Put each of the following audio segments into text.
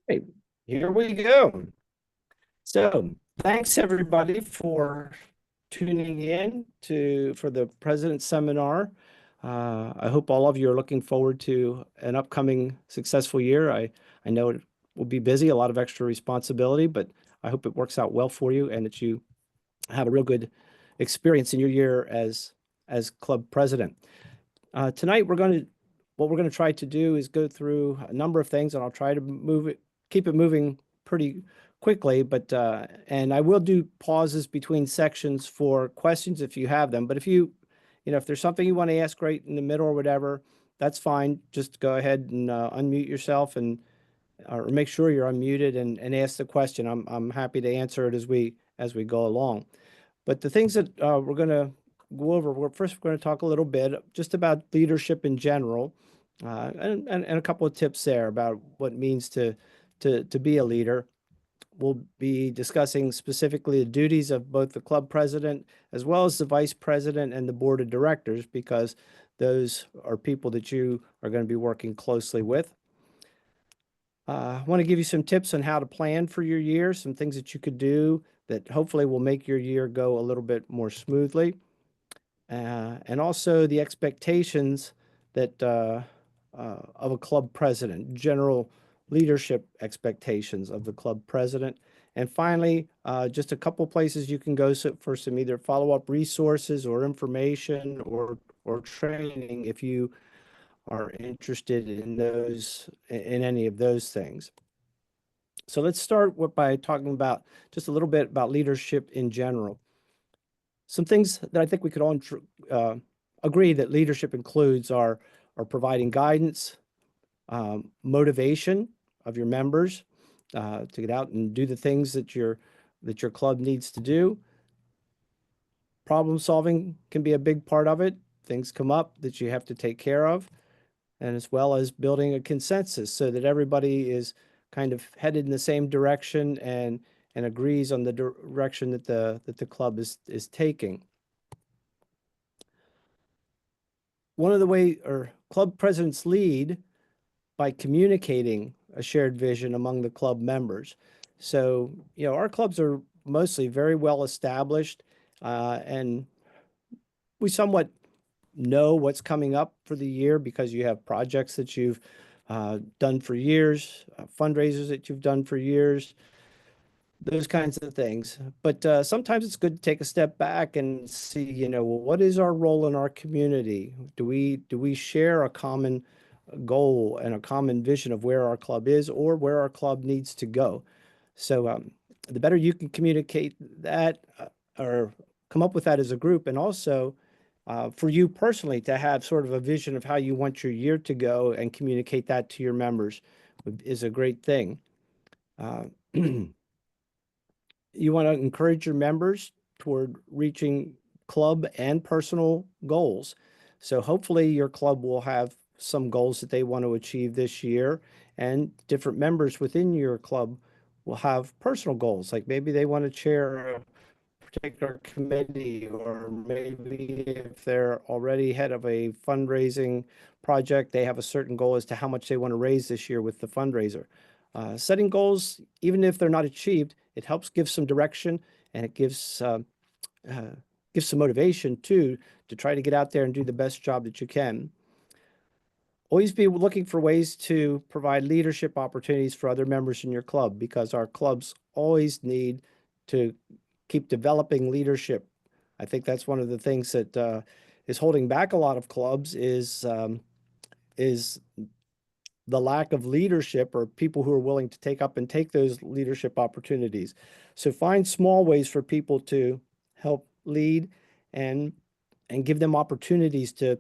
Hey, here we go. So, thanks everybody for tuning in for the President's Seminar. I hope all of you are looking forward to an upcoming successful year. I know it will be busy, a lot of extra responsibility, but I hope it works out well for you and that you have a real good experience in your year as club president. Tonight, what we're going to try to do is go through a number of things, and I'll try to keep it moving pretty quickly. And I will do pauses between sections for questions if you have them. But if there's something you want to ask right in the middle or whatever, that's fine. Just go ahead and unmute yourself or make sure you're unmuted and ask the question. I'm happy to answer it as we go along. But the things that we're going to go over, we're going to talk a little bit just about leadership in general, and a couple of tips there about what it means to be a leader. We'll be discussing specifically the duties of both the club president as well as the vice president and the board of directors, because those are people that you are going to be working closely with. I want to give you some tips on how to plan for your year, some things that you could do that hopefully will make your year go a little bit more smoothly. And also the expectations that of a club president, general leadership expectations of the club president. And finally, just a couple places you can go for some either follow-up resources or information or training if you are interested in any of those things. So let's start by talking about just a little bit about leadership in general. Some things that I think we could all agree that leadership includes are providing guidance, motivation of your members to get out and do the things that your club needs to do. Problem solving can be a big part of it. Things come up that you have to take care of, and as well as building a consensus so that everybody is kind of headed in the same direction and agrees on the direction that the club is taking. One of the ways club presidents lead by communicating a shared vision among the club members. So, our clubs are mostly very well established, and we somewhat know what's coming up for the year because you have projects that you've done for years, fundraisers that you've done for years, those kinds of things. But sometimes it's good to take a step back and see, well, what is our role in our community? Do we share a common goal and a common vision of where our club is or where our club needs to go? So the better you can communicate that or come up with that as a group, and also for you personally to have sort of a vision of how you want your year to go and communicate that to your members is a great thing. You want to encourage your members toward reaching club and personal goals. So hopefully your club will have some goals that they want to achieve this year, and different members within your club will have personal goals. Like maybe they want to chair a particular committee, or maybe if they're already head of a fundraising project, they have a certain goal as to how much they want to raise this year with the fundraiser. Setting goals, even if they're not achieved, it helps give some direction, and it gives some motivation too to try to get out there and do the best job that you can. Always be looking for ways to provide leadership opportunities for other members in your club, because our clubs always need to keep developing leadership. I think that's one of the things that is holding back a lot of clubs is the lack of leadership or people who are willing to take up and take those leadership opportunities. So find small ways for people to help lead and give them opportunities to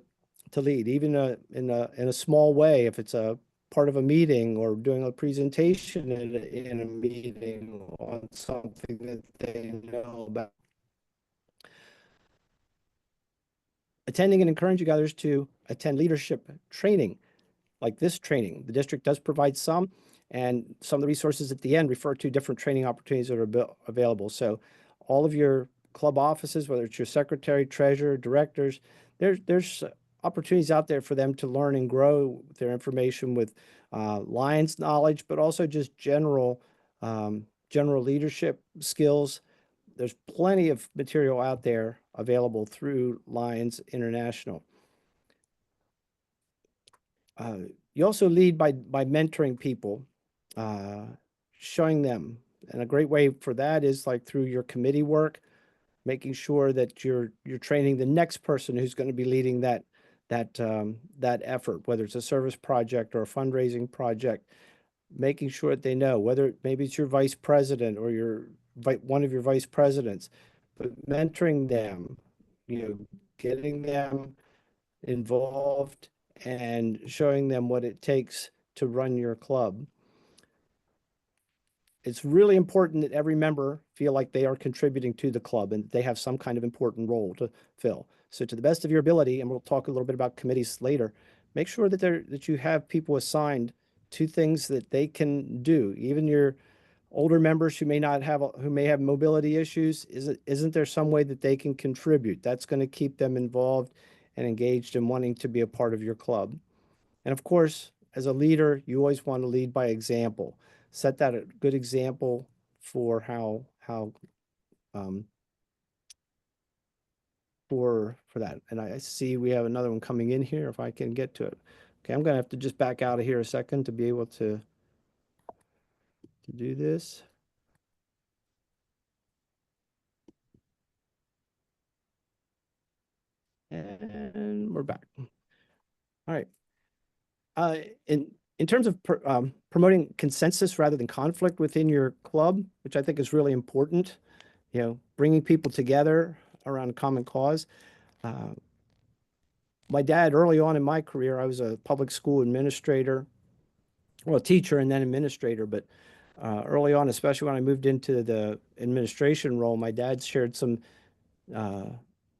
lead, even in a small way. If it's a part of a meeting or doing a presentation in a meeting on something that they know about. Attending and encouraging others to attend leadership training. Like this training, the district does provide some, and some of the resources at the end refer to different training opportunities that are available. So all of your club offices, whether it's your secretary, treasurer, directors, there's opportunities out there for them to learn and grow their information with Lions knowledge, but also just general leadership skills. There's plenty of material out there available through Lions International. You also lead by mentoring people, uh, showing them. And a great way for that is like through your committee work, making sure that you're training the next person who's going to be leading that effort, whether it's a service project or a fundraising project, making sure that they know whether maybe it's your vice president or one of your vice presidents, but mentoring them, getting them involved and showing them what it takes to run your club. It's really important that every member feel like they are contributing to the club and they have some kind of important role to fill. So to the best of your ability, and we'll talk a little bit about committees later, make sure that you have people assigned to things that they can do. Even your older members who may have mobility issues, isn't there some way that they can contribute? That's going to keep them involved and engaged and wanting to be a part of your club. And of course, as a leader, you always want to lead by example. Set that a good example for how um, for that. And I see we have another one coming in here if I can get to it. Okay, I'm going to have to just back out of here a second to be able to do this. And we're back. All right. In terms of promoting consensus rather than conflict within your club, which I think is really important, bringing people together around a common cause. My dad, early on in my career, I was a public school administrator, well, a teacher and then administrator, but early on, especially when I moved into the administration role, my dad shared uh,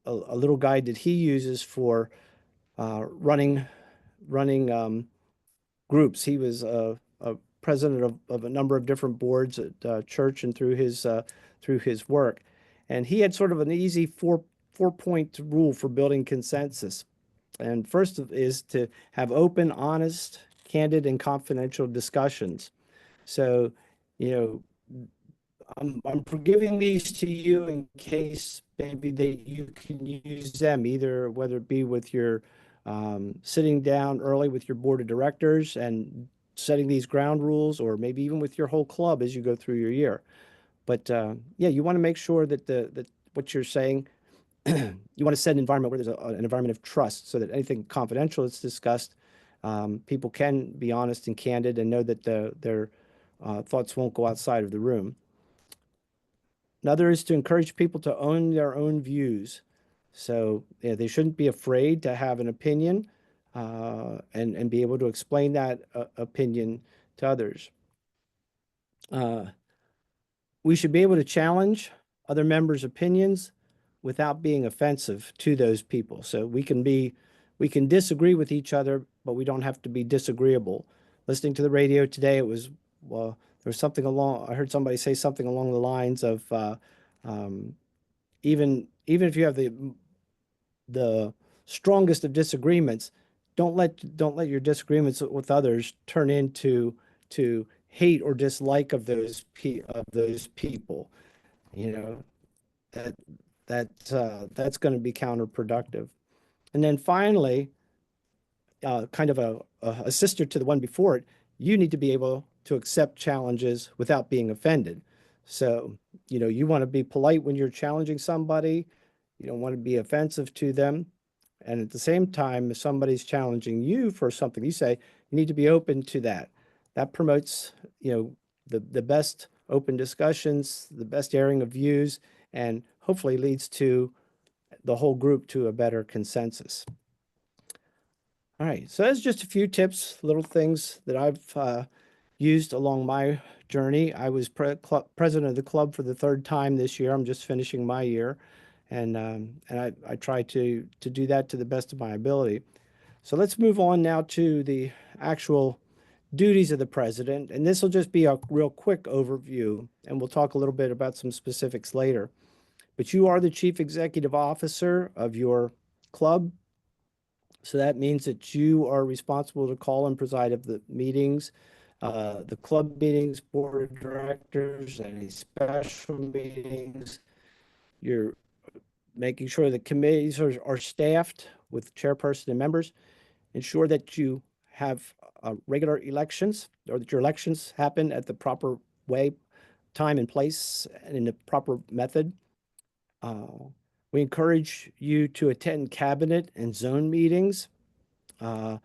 a little guide that he uses for running groups. He was a president of a number of different boards at church and through his work, and he had sort of an easy four-point rule for building consensus. And first is to have open, honest, candid, and confidential discussions. So, you know, I'm giving these to you in case maybe you can use them either, whether it be with your sitting down early with your board of directors and setting these ground rules, or maybe even with your whole club as you go through your year. But yeah, you want to make sure that what you're saying, you want to set an environment where there's an environment of trust, so that anything confidential that's discussed, people can be honest and candid and know that their thoughts won't go outside of the room. Another is to encourage people to own their own views. So yeah, they shouldn't be afraid to have an opinion and be able to explain that opinion to others. We should be able to challenge other members' opinions without being offensive to those people. So we can disagree with each other, but we don't have to be disagreeable. Listening to the radio today, well, there was I heard somebody say something along the lines of, um, even if you have the strongest of disagreements, don't let your disagreements with others turn into hate or dislike of those people. You know, that that's going to be counterproductive. And then finally, kind of a sister to the one before it, you need to be able to accept challenges without being offended. So, you want to be polite when you're challenging somebody. You don't want to be offensive to them. And at the same time, if somebody's challenging you for something, you say, you need to be open to that. That promotes, the best open discussions, the best airing of views, and hopefully leads to the whole group to a better consensus. All right, so that's just a few tips, little things that I've used along my journey. I was president of the club for the third time this year. I'm just finishing my year, and I try to do that to the best of my ability. So let's move on now to the actual duties of the president, and this will just be a real quick overview, and we'll talk a little bit about some specifics later. But you are the chief executive officer of your club. So that means that you are responsible to call and preside of the meetings, the club meetings, board of directors, any special meetings. You're making sure the committees are staffed with chairperson and members. Ensure that you have regular elections, or that your elections happen at the proper way, time and place, and in the proper method. We encourage you to attend cabinet and zone meetings uh,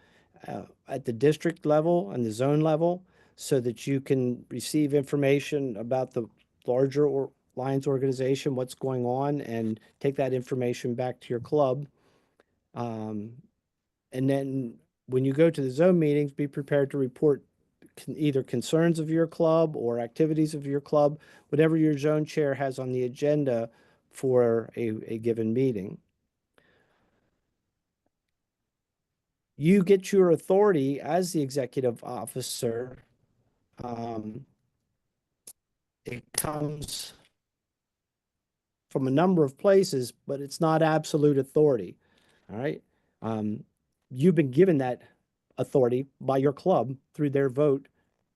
at the district level and the zone level so that you can receive information about the larger Lions organization, what's going on, and take that information back to your club. Um, and then when you go to the zone meetings, be prepared to report either concerns of your club or activities of your club, whatever your zone chair has on the agenda for a given meeting. You get your authority as the executive officer. Um, it comes from a number of places, but it's not absolute authority. All right. Um, you've been given that authority by your club through their vote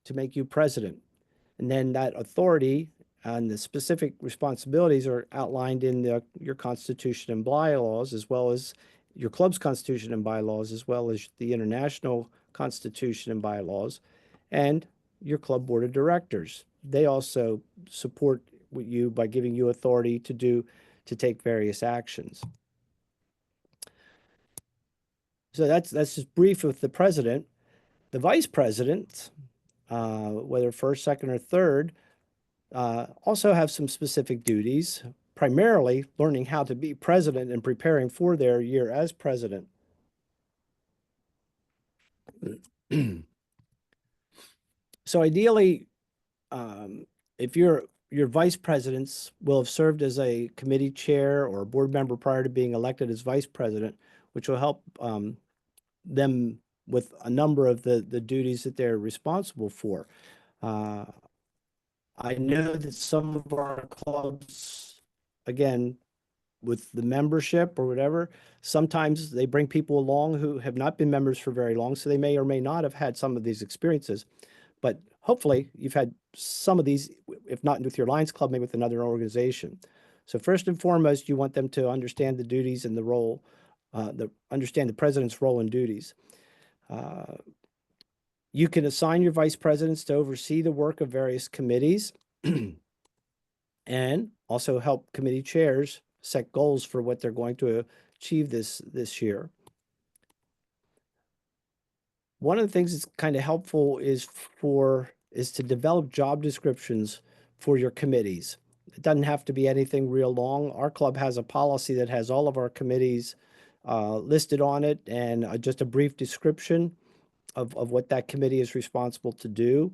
to make you president. And then that authority and the specific responsibilities are outlined in your constitution and bylaws, as well as your club's constitution and bylaws, as well as the international constitution and bylaws, and your club board of directors. They also support you by giving you authority to take various actions. So that's just brief with the president. The vice president, whether first, second, or third, also have some specific duties, primarily learning how to be president and preparing for their year as president. So ideally, if your vice presidents will have served as a committee chair or a board member prior to being elected as vice president, which will help them with a number of the duties that they're responsible for. I know that some of our clubs, again, with the membership or whatever, sometimes they bring people along who have not been members for very long, so they may or may not have had some of these experiences. But hopefully you've had some of these, if not with your Lions Club, maybe with another organization. So first and foremost, you want them to understand the duties and the role, understand the president's role and duties. You can assign your vice presidents to oversee the work of various committees and also help committee chairs set goals for what they're going to achieve this year. One of the things that's kind of helpful is to develop job descriptions for your committees. It doesn't have to be anything real long. Our club has a policy that has all of our committees listed on it, and just a brief description of what that committee is responsible to do.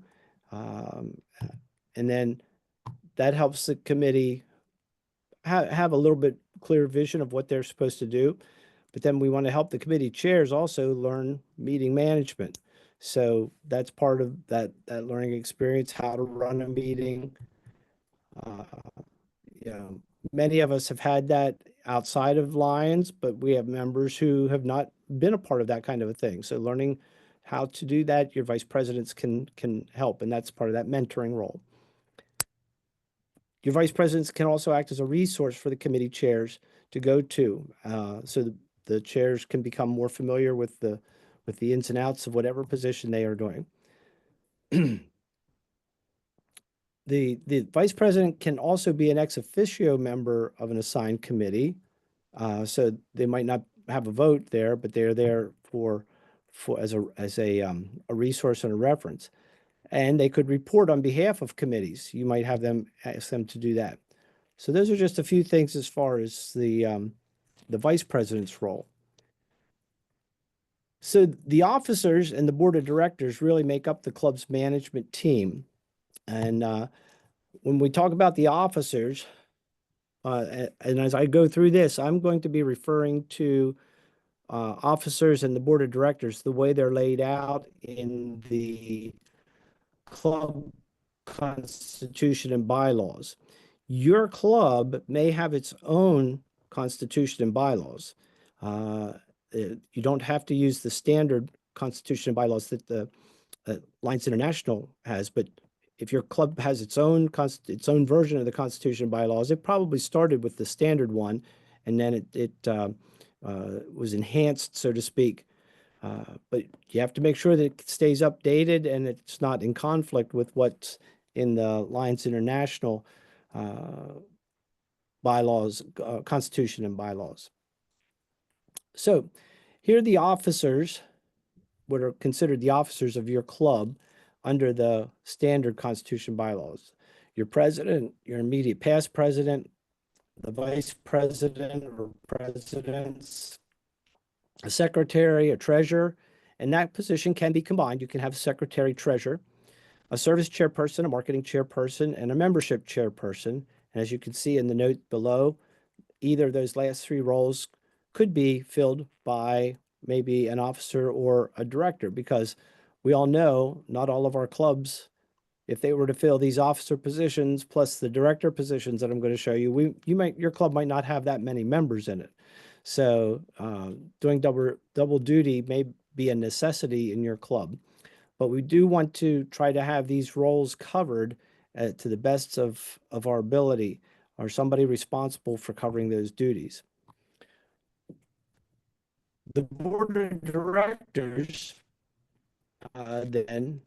And then that helps the committee have a little bit clear vision of what they're supposed to do. But then we want to help the committee chairs also learn meeting management. So that's part of that learning experience, how to run a meeting. You know, many of us have had that outside of Lions, but we have members who have not been a part of that kind of a thing. So learning how to do that, your vice presidents can help, and that's part of that mentoring role. Your vice presidents can also act as a resource for the committee chairs to go to, so the chairs can become more familiar with the ins and outs of whatever position they are doing. The vice president can also be an ex officio member of an assigned committee, so they might not have a vote there, but they're there for as a resource and a reference. And they could report on behalf of committees. You might have them ask them to do that. So those are just a few things as far as the vice president's role. So the officers and the board of directors really make up the club's management team. And when we talk about the officers, and as I go through this, I'm going to be referring to officers and the board of directors the way they're laid out in the club constitution and bylaws. Your club may have its own constitution and bylaws. you don't have to use the standard constitution and bylaws that the Alliance International has, but if your club has its own version of the constitution and bylaws, it probably started with the standard one, and then it was enhanced, so to speak. But you have to make sure that it stays updated and it's not in conflict with what's in the Alliance International bylaws, constitution and bylaws. So here are the officers, what are considered the officers of your club under the standard constitution bylaws. Your president, your immediate past president, the vice president or presidents, a secretary, a treasurer, and that position can be combined. You can have a secretary treasurer, a service chairperson, a marketing chairperson, and a membership chairperson. And as you can see in the note below, either of those last three roles could be filled by maybe an officer or a director, because we all know not all of our clubs, if they were to fill these officer positions plus the director positions that I'm going to show you, your club might not have that many members in it. So doing double duty may be a necessity in your club, but we do want to try to have these roles covered to the best of our ability, or somebody responsible for covering those duties. The board of directors then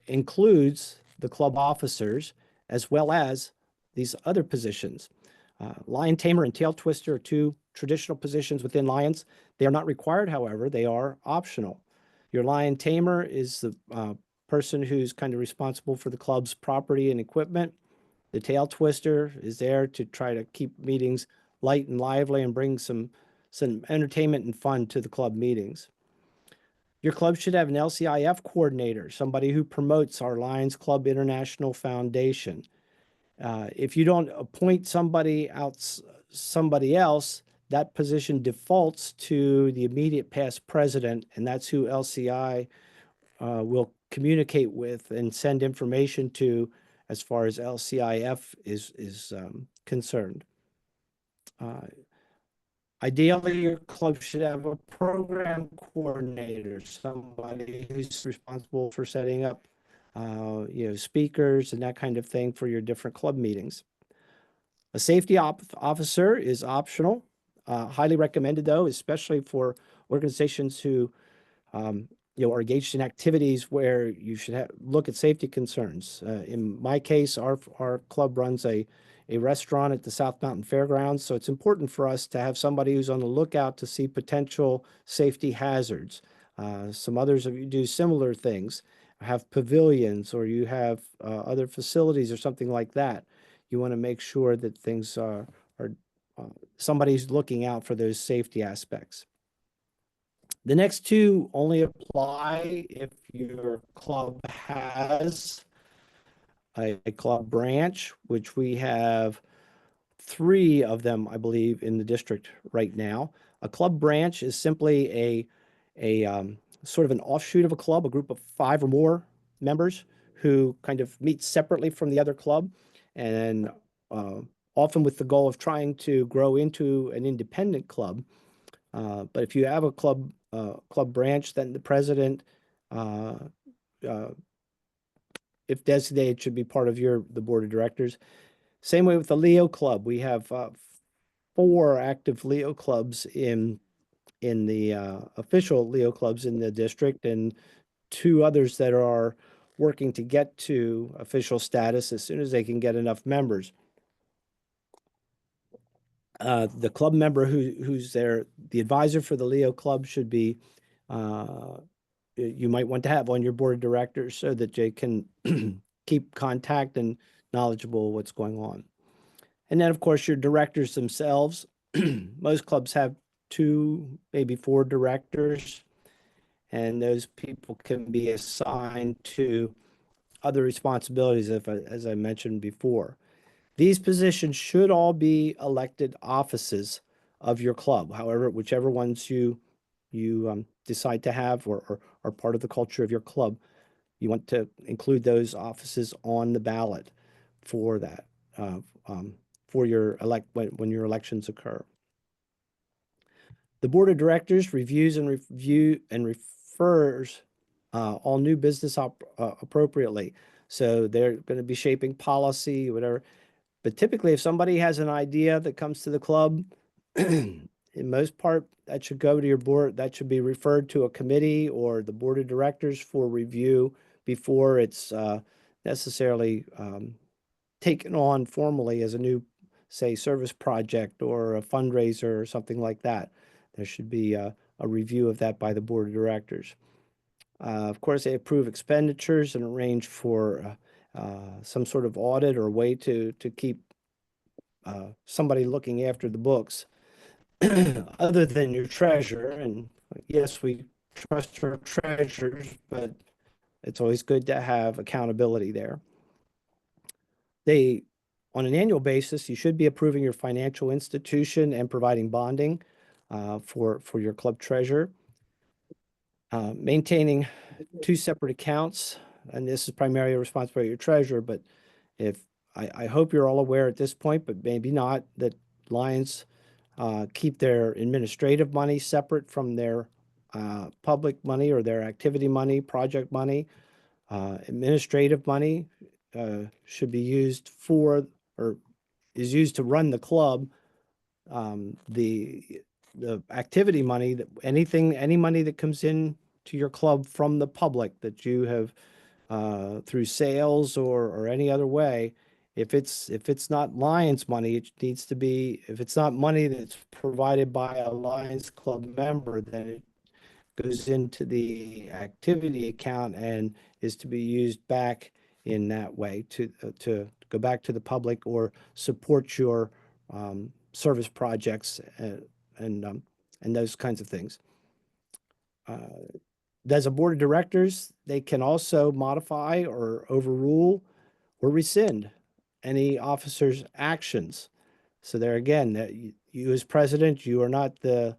includes the club officers as well as these other positions. Lion tamer and tail twister are two traditional positions within Lions. They are not required, however, they are optional. Your lion tamer is the person who's kind of responsible for the club's property and equipment. The tail twister is there to try to keep meetings light and lively and bring some entertainment and fun to the club meetings. Your club should have an LCIF coordinator, somebody who promotes our Lions Club International Foundation. If you don't appoint somebody else, that position defaults to the immediate past president, and that's who LCI will communicate with and send information to as far as LCIF is concerned. Ideally, your club should have a program coordinator, somebody who's responsible for setting up, speakers and that kind of thing for your different club meetings. A safety officer is optional, highly recommended though, especially for organizations who are engaged in activities where you should look at safety concerns. In my case, our club runs a restaurant at the South Mountain Fairgrounds, so it's important for us to have somebody who's on the lookout to see potential safety hazards. Some others of you do similar things, have pavilions, or you have other facilities or something like that. You want to make sure that things are somebody's looking out for those safety aspects. The next two only apply if your club has a club branch, which we have 3 of them, I believe, in the district right now. A club branch is simply a sort of an offshoot of a club, a group of 5 or more members who kind of meet separately from the other club, and often with the goal of trying to grow into an independent club. But if you have a club branch, then the president, if designated, should be part of the board of directors. Same way with the Leo Club. We have 4 active Leo clubs in the official Leo clubs in the district, and 2 others that are working to get to official status as soon as they can get enough members. The club member who's there, the advisor for the Leo Club should be, you might want to have on your board of directors so that they can keep contact and knowledgeable of what's going on. And then, of course, your directors themselves. Most clubs have 2, maybe 4 directors, and those people can be assigned to other responsibilities, as I mentioned before. These positions should all be elected offices of your club. However, whichever ones you decide to have or are part of the culture of your club, you want to include those offices on the ballot for that, for your when your elections occur. The board of directors reviews and refers all new business appropriately. So they're going to be shaping policy, whatever. But typically, if somebody has an idea that comes to the club, in most part, that should go to your board. That should be referred to a committee or the board of directors for review before it's necessarily taken on formally as a new, say, service project or a fundraiser or something like that. There should be a review of that by the board of directors. Of course, they approve expenditures and arrange for some sort of audit or way to keep somebody looking after the books other than your treasurer. And yes, we trust our treasurers, but it's always good to have accountability there. They, on an annual basis, you should be approving your financial institution and providing bonding for your club treasurer. Maintaining two separate accounts, and this is primarily a responsibility of your treasurer, but if I hope you're all aware at this point, but maybe not, that Lions keep their administrative money separate from their public money or their activity money, project money. Administrative money should be used for, or is used to run the club. The activity money, that any money that comes in to your club from the public that you have through sales or any other way, if it's not Lions money, it needs to be, if it's not money that's provided by a Lions Club member, then it goes into the activity account and is to be used back in that way to go back to the public or support your service projects and those kinds of things. As a board of directors, they can also modify or overrule or rescind any officer's actions. So there again, that you as president, you are not the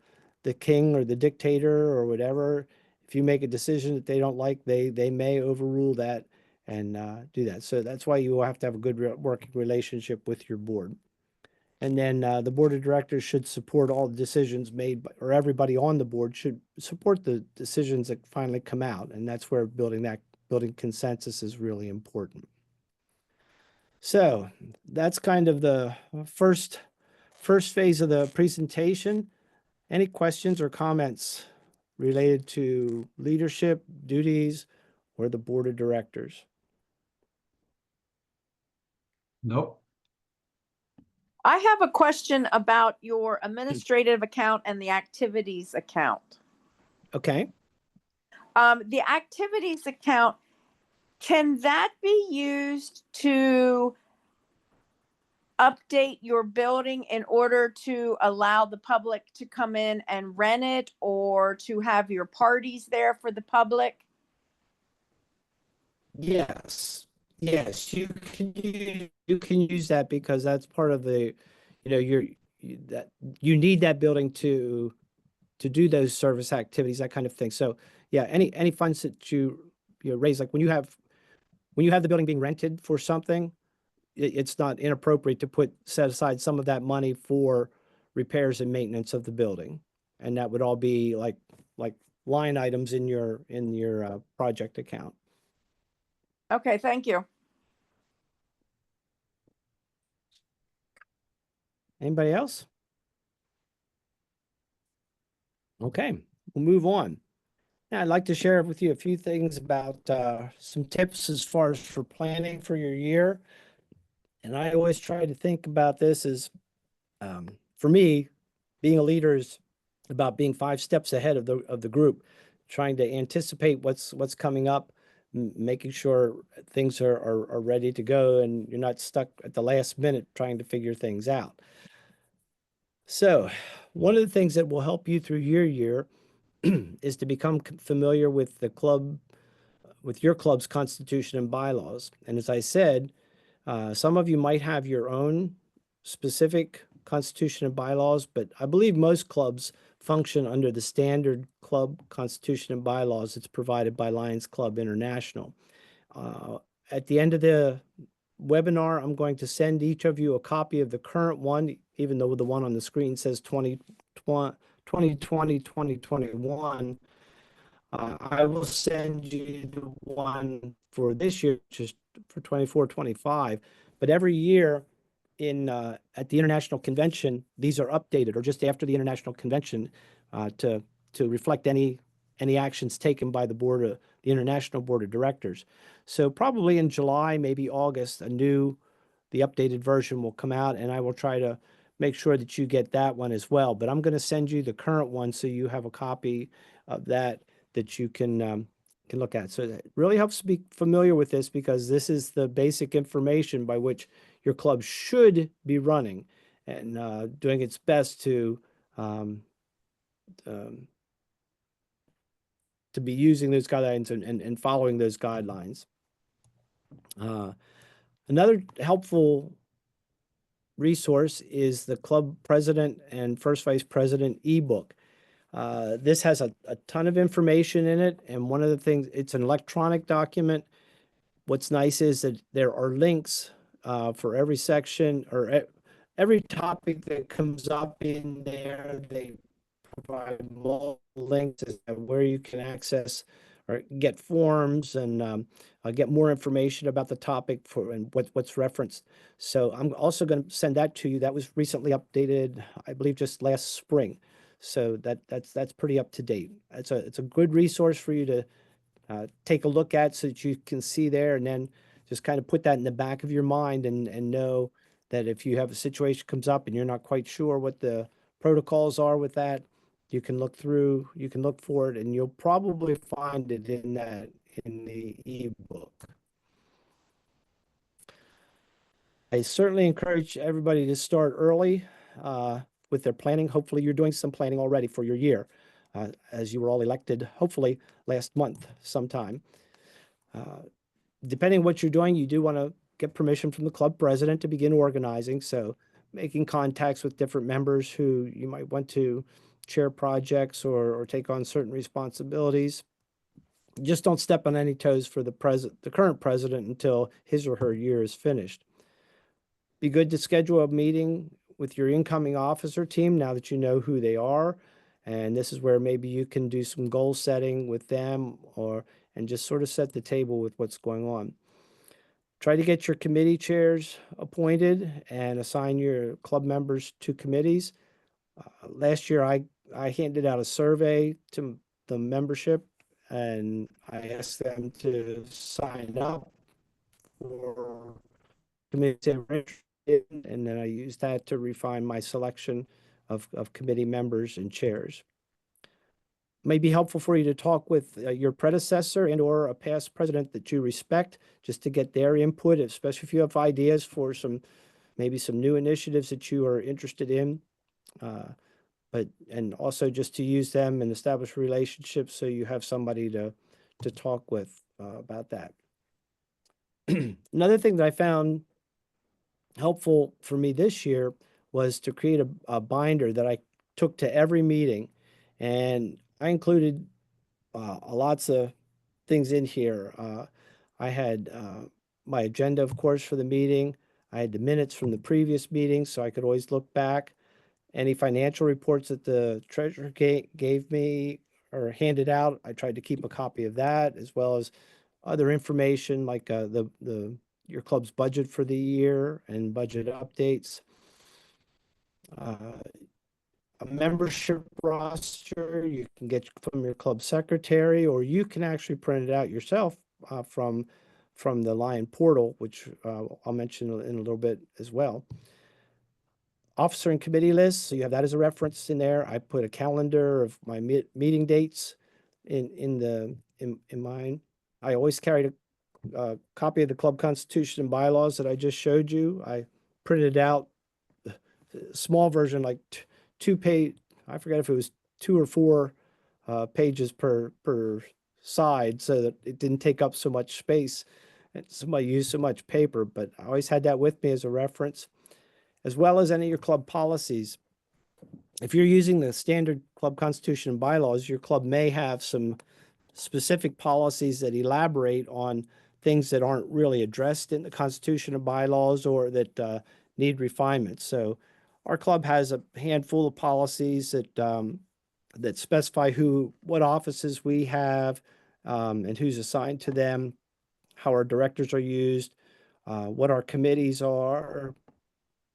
king or the dictator or whatever. If you make a decision that they don't like, they may overrule that and do that. So that's why you will have to have a good working relationship with your board. And then the board of directors should support all the decisions made, or everybody on the board should support the decisions that finally come out. And that's where building consensus is really important. So that's kind of the first phase of the presentation. Any questions or comments related to leadership, duties, or the board of directors? Nope. I have a question about your administrative account and the activities account. Okay. The activities account, can that be used to update your building in order to allow the public to come in and rent it, or to have your parties there for the public? Yes. Yes, you can use that because that's part of the, that you need that building to do those service activities, that kind of thing. So yeah, any funds that you raise, like when you have the building being rented for something, it's not inappropriate to set aside some of that money for repairs and maintenance of the building, and that would all be like line items in your project account. Okay, thank you. Anybody else? Okay, we'll move on. Now, I'd like to share with you a few things about some tips as far as for planning for your year. And I always try to think about this as, for me, being a leader is about being 5 steps ahead of the group, trying to anticipate what's coming up, making sure things are ready to go, and you're not stuck at the last minute trying to figure things out. So one of the things that will help you through your year is to become familiar with your club's constitution and bylaws. And as I said, some of you might have your own specific constitution and bylaws, but I believe most clubs function under the standard club constitution and bylaws that's provided by Lions Club International. At the end of the webinar, I'm going to send each of you a copy of the current one, even though the one on the screen says 2020, 2021. I will send you the one for this year, just for 24, 25. But every year at the International Convention, these are updated, or just after the International Convention, to reflect any actions taken by the International Board of Directors. So probably in July, maybe August, the updated version will come out, and I will try to make sure that you get that one as well. But I'm going to send you the current one so you have a copy of that you can look at. So it really helps to be familiar with this, because this is the basic information by which your club should be running and doing its best um, to be using those guidelines and following those guidelines. Another helpful resource is the Club President and First Vice President ebook. This has a ton of information in it, and one of the things, it's an electronic document. What's nice is that there are links for every section, or every topic that comes up in there. They provide multiple links as to where you can access or get forms and get more information about the topic and what's referenced. So I'm also going to send that to you. That was recently updated, I believe, just last spring. So that's pretty up to date. It's a good resource for you to take a look at, so that you can see there, and then just kind of put that in the back of your mind and know that if you have a situation comes up and you're not quite sure what the protocols are with that, you can look for it, and you'll probably find it in the ebook. I certainly encourage everybody to start early with their planning. Hopefully you're doing some planning already for your year, as you were all elected, hopefully last month sometime. Depending on what you're doing, you do want to get permission from the club president to begin organizing. So making contacts with different members who you might want to chair projects or take on certain responsibilities. Just don't step on any toes for the current president until his or her year is finished. Be good to schedule a meeting with your incoming officer team now that you know who they are. And this is where maybe you can do some goal setting with them, and just sort of set the table with what's going on. Try to get your committee chairs appointed and assign your club members to committees. Last year, I handed out a survey to the membership, and I asked them to sign up for committees they were interested in, and then I used that to refine my selection of committee members and chairs. May be helpful for you to talk with your predecessor and/or a past president that you respect, just to get their input, especially if you have ideas for maybe some new initiatives that you are interested in. And also just to use them and establish relationships, so you have somebody to talk with about that. Another thing that I found helpful for me this year was to create a binder that I took to every meeting, and I included lots of things in here. I had my agenda, of course, for the meeting. I had the minutes from the previous meeting, so I could always look back. Any financial reports that the treasurer gave me or handed out, I tried to keep a copy of that, as well as other information like your club's budget for the year and budget updates. A membership roster you can get from your club secretary, or you can actually print it out yourself from the Lion portal, which I'll mention in a little bit as well. Officer and committee lists, so you have that as a reference in there. I put a calendar of my meeting dates in mine. I always carried a copy of the club constitution and bylaws that I just showed you. I printed out a small version, like 2-page, I forget if it was 2 or 4 pages per side, so that it didn't take up so much space and somebody used so much paper. But I always had that with me as a reference, as well as any of your club policies. If you're using the standard club constitution and bylaws, your club may have some specific policies that elaborate on things that aren't really addressed in the constitution and bylaws, or that need refinement. So our club has a handful of policies that that specify what offices we have, and who's assigned to them, how our directors are used, what our committees are,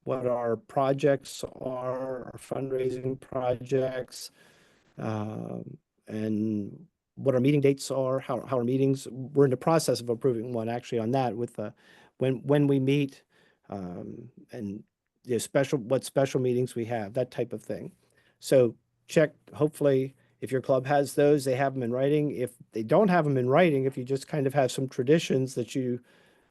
what our projects are, our fundraising projects, and what our meeting dates are, how our meetings, we're in the process of approving one actually on that with when we meet, and what special meetings we have, that type of thing. So check, hopefully, if your club has those, they have them in writing. If they don't have them in writing, if you just kind of have some traditions that you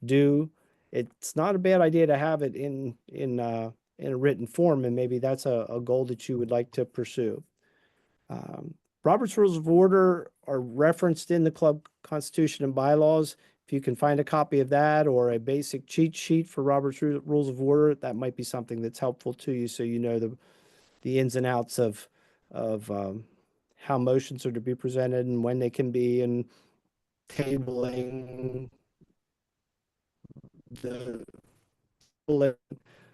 do, it's not a bad idea to have it in a written form, and maybe that's a goal that you would like to pursue. Robert's Rules of Order are referenced in the club constitution and bylaws. If you can find a copy of that or a basic cheat sheet for Robert's Rules of Order, that might be something that's helpful to you, so you know the ins and outs of how motions are to be presented and when they can be, and tabling the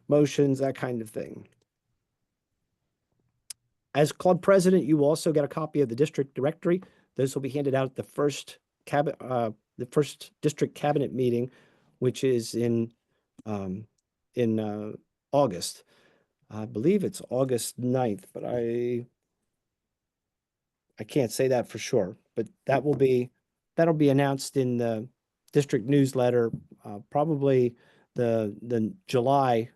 motions, that kind of thing. As club president, you also get a copy of the district directory. Those will be handed out at the first district cabinet meeting, which is in August. I believe it's August 9th, but I can't say that for sure. But that'll be announced in the district newsletter. Probably the July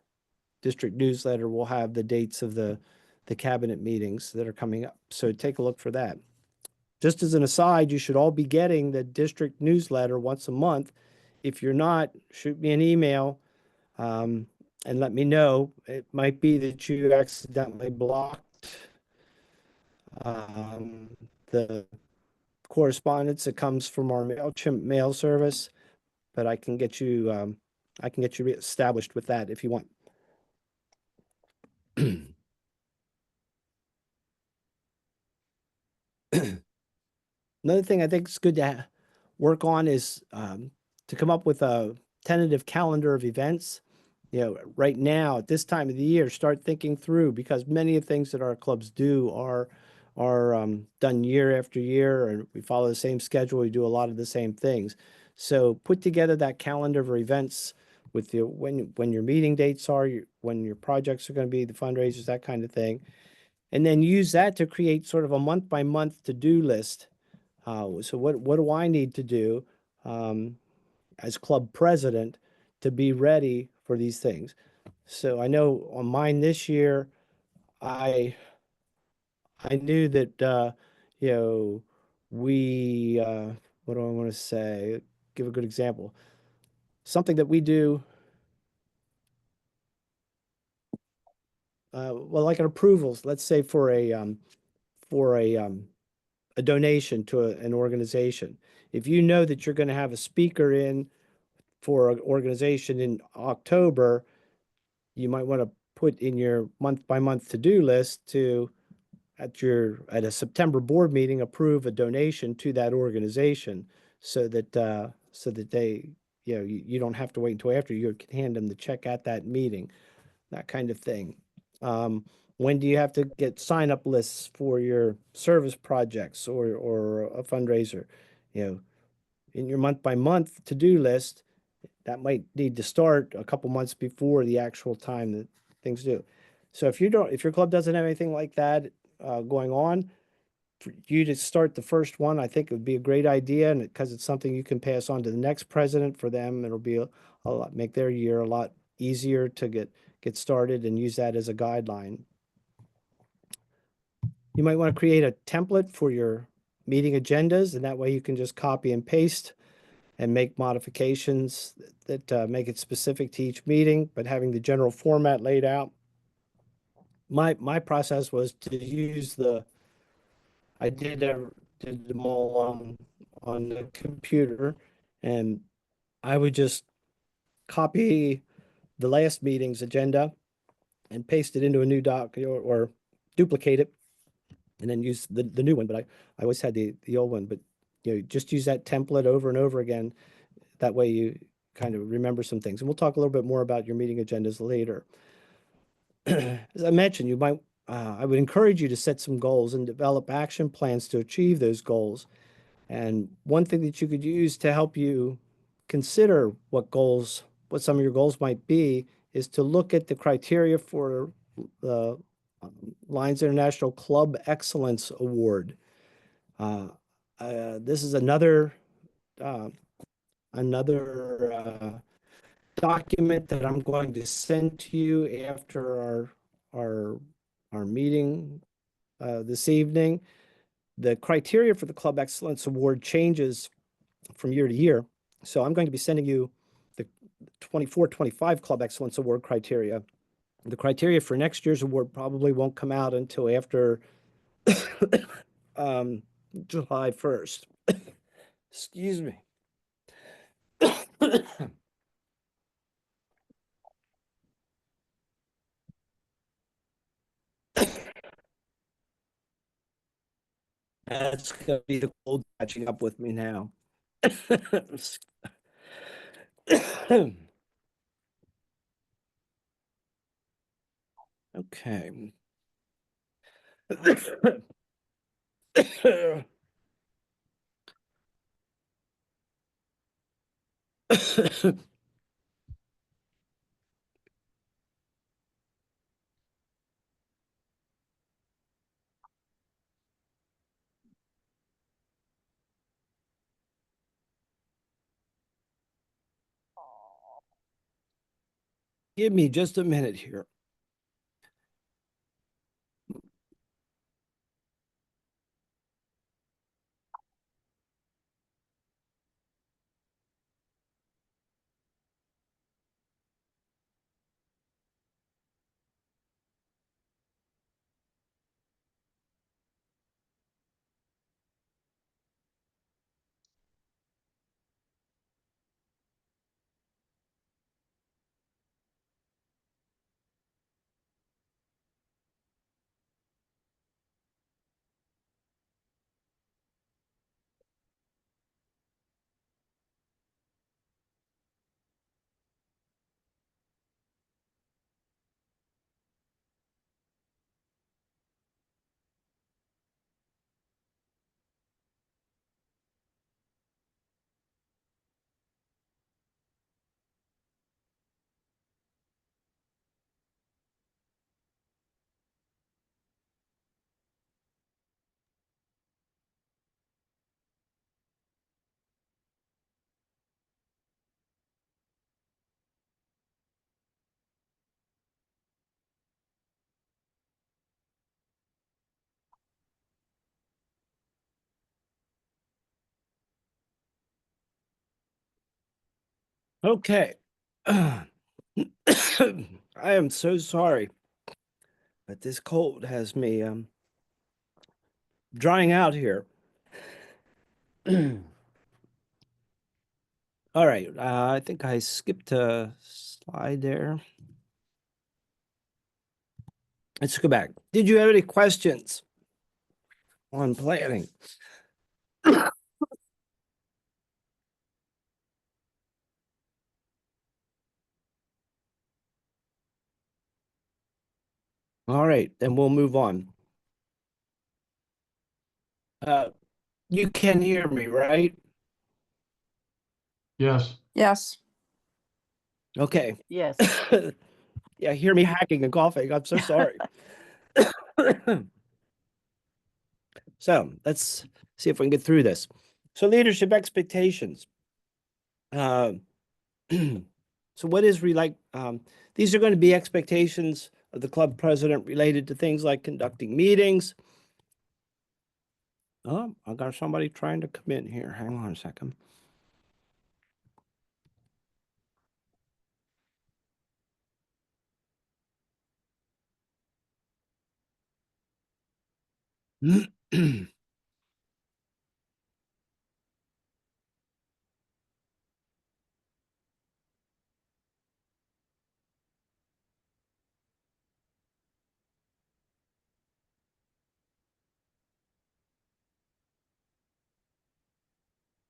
district newsletter will have the dates of the cabinet meetings that are coming up. So take a look for that. Just as an aside, you should all be getting the district newsletter once a month. If you're not, shoot me an email, and let me know. It might be that you accidentally blocked the correspondence that comes from our MailChimp mail service, but I can get you established with that if you want. Another thing I think is good to work on is to come up with a tentative calendar of events. Right now at this time of the year, start thinking through, because many of the things that our clubs do are done year after year, and we follow the same schedule. We do a lot of the same things. So put together that calendar of events with when your meeting dates are, when your projects are going to be, the fundraisers, that kind of thing, and then use that to create sort of a month by month to-do list. So what do I need to do as club president to be ready for these things? So I know on mine this year, I knew that we what do I want to say? Give a good example. Something that we do, well, like an approvals. Let's say for a donation to an organization. If you know that you're going to have a speaker in for an organization in October, you might want to put in your month by month to-do list to, at a September board meeting, approve a donation to that organization, so that they, you don't have to wait until after. You can hand them the check at that meeting, that kind of thing. When do you have to get sign-up lists for your service projects or a fundraiser? In your month by month to-do list, that might need to start a couple months before the actual time that things do. So if your club doesn't have anything like that going on, for you to start the first one, I think it would be a great idea, and because it's something you can pass on to the next president. For them, it'll be a lot, make their year a lot easier to get started, and use that as a guideline. You might want to create a template for your meeting agendas, and that way you can just copy and paste and make modifications that make it specific to each meeting, but having the general format laid out. My process was to use I did them all on the computer, and I would just copy the last meeting's agenda and paste it into a new doc, or duplicate it and then use the new one. But I always had the old one, but just use that template over and over again. That way you kind of remember some things. And we'll talk a little bit more about your meeting agendas later. As I mentioned, you might I would encourage you to set some goals and develop action plans to achieve those goals. And one thing that you could use to help you consider what some of your goals might be, is to look at the criteria for the Lions International Club Excellence Award. This is uh, another document that I'm going to send to you after our our meeting this evening. The criteria for the Club Excellence Award changes from year to year. So I'm going to be sending you the 24-25 Club Excellence Award criteria. The criteria for next year's award probably won't come out until after July 1st. Excuse me. That's going to be the cold catching up with me now. Okay. Give me just a minute here. Okay. I am so sorry, but this cold has me drying out here. All right, I think I skipped a slide there. Let's go back. Did you have any questions on planning? All right, then we'll move on. Uh, you can hear me, right? Yes. Yes. Okay. Yes. Yeah, hear me hacking and coughing. I'm so sorry. So let's see if we can get through this. So leadership expectations. So what is these are going to be expectations of the club president related to things like conducting meetings. Oh, I got somebody trying to come in here. Hang on a second.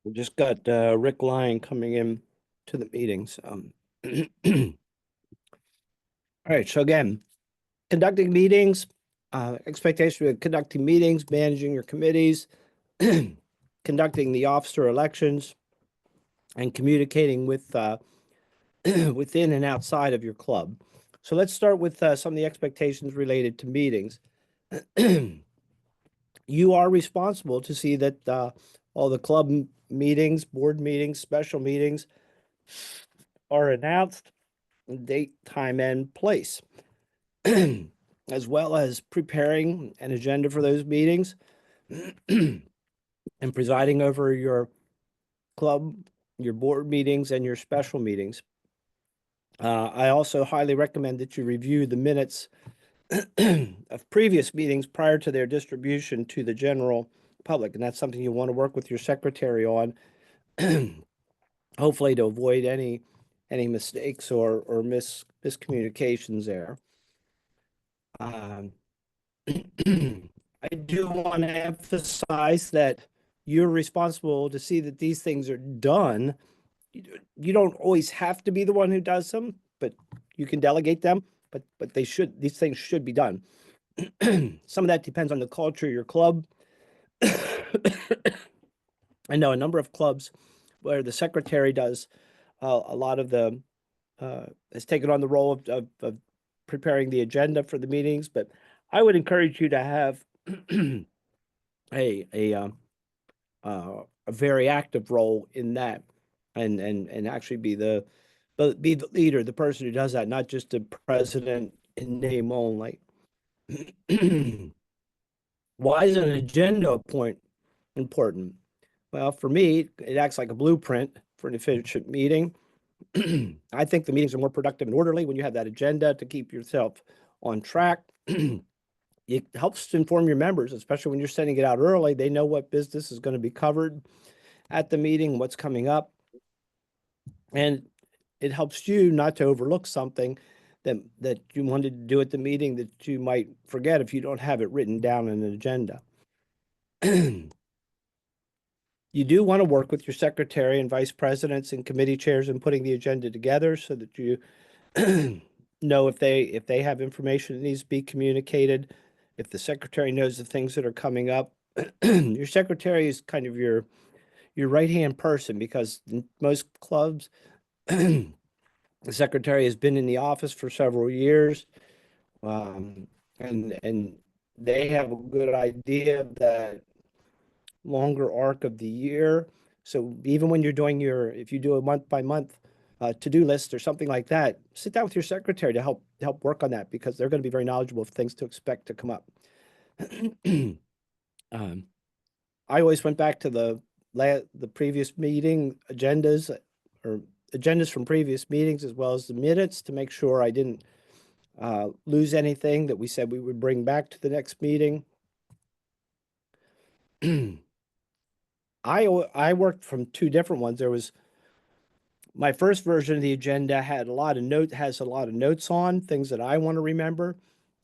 We just got Rick Lyon coming in to the meeting. So, all right. So again, conducting meetings, expectation of conducting meetings, managing your committees, conducting the officer elections, and communicating with within and outside of your club. So let's start with some of the expectations related to meetings. You are responsible to see that all the club meetings, board meetings, special meetings are announced, date, time, and place, as well as preparing an agenda for those meetings and presiding over your club, your board meetings, and your special meetings. I also highly recommend that you review the minutes of previous meetings prior to their distribution to the general public, and that's something you want to work with your secretary on, hopefully to avoid any mistakes or miscommunications there. I do want to emphasize that you're responsible to see that these things are done. You don't always have to be the one who does them, but you can delegate them. But these things should be done. Some of that depends on the culture of your club. I know a number of clubs where the secretary does a lot of the has taken on the role of preparing the agenda for the meetings, but I would encourage you to have a very active role in that, and actually be the leader, the person who does that, not just the president in name only. Why is an agenda point important? Well, for me, it acts like a blueprint for an efficient meeting. I think the meetings are more productive and orderly when you have that agenda to keep yourself on track. It helps to inform your members, especially when you're sending it out early. They know what business is going to be covered at the meeting, what's coming up. And it helps you not to overlook something that you wanted to do at the meeting that you might forget if you don't have it written down in an agenda. You do want to work with your secretary and vice presidents and committee chairs in putting the agenda together so that you know if they have information that needs to be communicated, if the secretary knows the things that are coming up. Your secretary is kind of your right-hand person, because in most clubs, the secretary has been in the office for several years, and they have a good idea of that longer arc of the year. So even when you're doing if you do a month by month to-do list or something like that, sit down with your secretary to help work on that, because they're going to be very knowledgeable of things to expect to come up. I always went back to the previous meeting agendas, or agendas from previous meetings, as well as the minutes, to make sure I didn't lose anything that we said we would bring back to the next meeting. I worked from two different ones. There was my first version of the agenda has a lot of notes on things that I want to remember,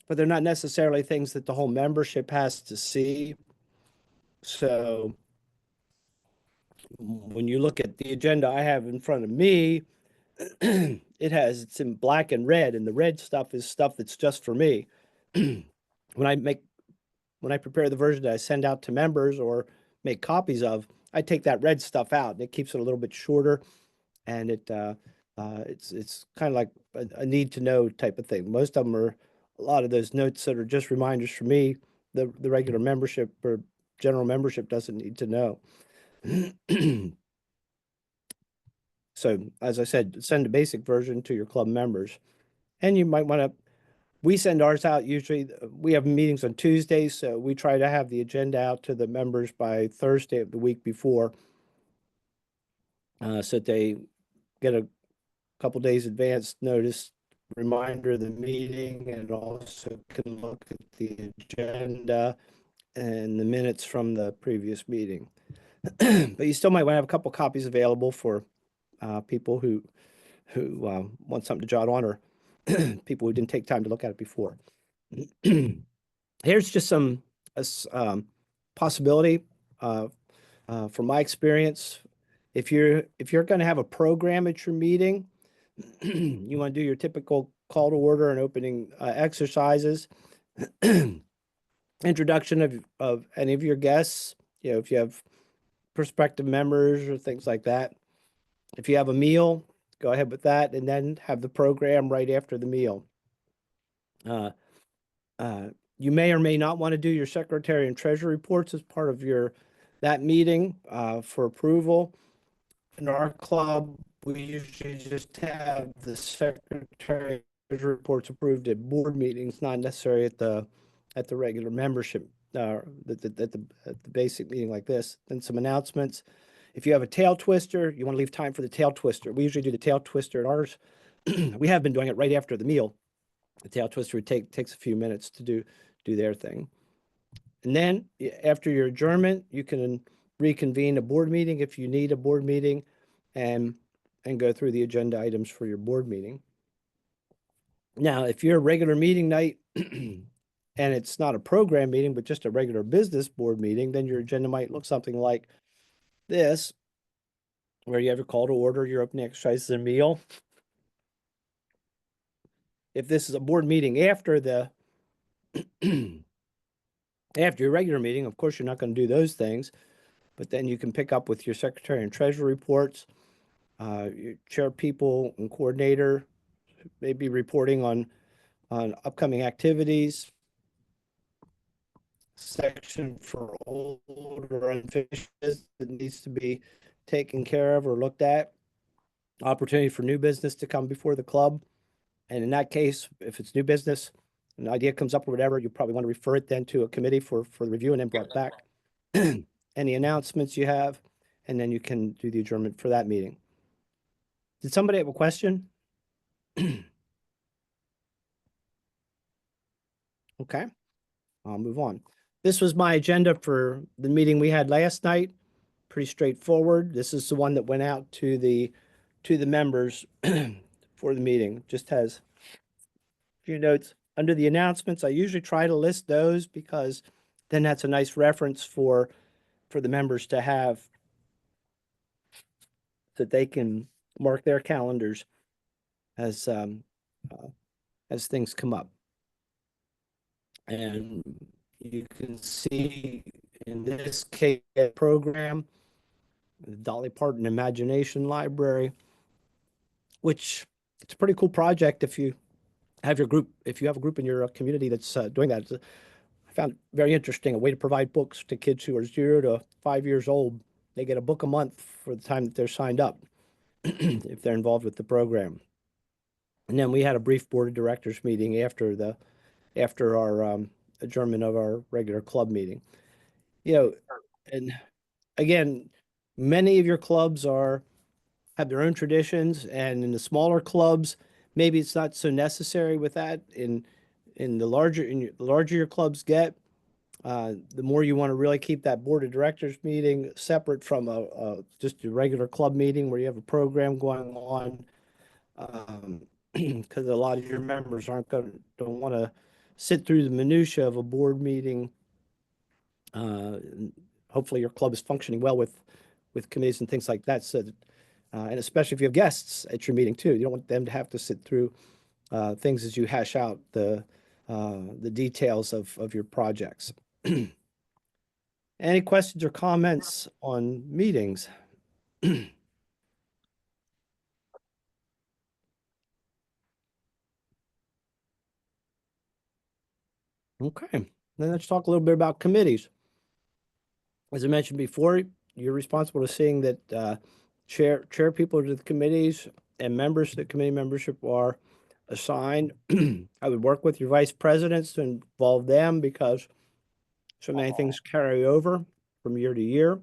but they're not necessarily things that the whole membership has to see. So when you look at the agenda I have in front of me, it's in black and red, and the red stuff is stuff that's just for me. When I prepare the version that I send out to members or make copies of, I take that red stuff out, and it keeps it a little bit shorter, and it's kind of like a need to know type of thing. Most of them are a lot of those notes that are just reminders for me. The regular membership or general membership doesn't need to know. So as I said, send a basic version to your club members, and you might want to. We send ours out usually. We have meetings on Tuesdays, so we try to have the agenda out to the members by Thursday of the week before, so that they get a couple days advance notice reminder of the meeting, and also can look at the agenda and the minutes from the previous meeting. But you still might want to have a couple copies available for people who want something to jot on, or people who didn't take time to look at it before. Here's just some possibility from my experience. If you're going to have a program at your meeting, you want to do your typical call to order and opening exercises. introduction of any of your guests, if you have prospective members or things like that. If you have a meal, go ahead with that, and then have the program right after the meal. Uh, uh, you may or may not want to do your secretary and treasurer reports as part of that meeting for approval. In our club, we usually just have the secretary and treasurer reports approved at board meetings, not necessarily at the regular membership, at the basic meeting like this. Then some announcements. If you have a tail twister, you want to leave time for the tail twister. We usually do the tail twister at ours. We have been doing it right after the meal. The tail twister takes a few minutes to do their thing. And then after your adjournment, you can reconvene a board meeting if you need a board meeting and go through the agenda items for your board meeting. Now, if you're a regular meeting night and it's not a program meeting, but just a regular business board meeting, then your agenda might look something like this, where you have your call to order, your opening exercises and meal. If this is a board meeting after after your regular meeting, of course, you're not going to do those things, but then you can pick up with your secretary and treasurer reports, your chair people and coordinator, maybe reporting on upcoming activities, section for old or unfinished business that needs to be taken care of or looked at, opportunity for new business to come before the club. And in that case, if it's new business, an idea comes up or whatever, you probably want to refer it then to a committee for review and then brought back. Any announcements you have, and then you can do the adjournment for that meeting. Did somebody have a question? Okay, I'll move on. This was my agenda for the meeting we had last night. Pretty straightforward. This is the one that went out to the members for the meeting. Just has a few notes under the announcements. I usually try to list those because then that's a nice reference for the members to have, that they can mark their calendars as things come up. And you can see in this case program, the Dolly Parton Imagination Library, which it's a pretty cool project if you have a group in your community that's doing that. I found it very interesting, a way to provide books to kids who are 0 to 5 years old. They get a book a month for the time that they're signed up if they're involved with the program. And then we had a brief board of directors meeting after our adjournment of our regular club meeting. And again, many of your clubs have their own traditions, and in the smaller clubs, maybe it's not so necessary with that. The larger your clubs get, the more you want to really keep that board of directors meeting separate from just a regular club meeting where you have a program going on. Because a lot of your members don't want to sit through the minutia of a board meeting. Hopefully your club is functioning well with committees and things like that. So, and especially if you have guests at your meeting too, you don't want them to have to sit through things as you hash out the details of your projects. Any questions or comments on meetings? Okay, then let's talk a little bit about committees. As I mentioned before, you're responsible to seeing that chair people to the committees and members of the committee membership are assigned. I would work with your vice presidents to involve them because so many things carry over from year to year.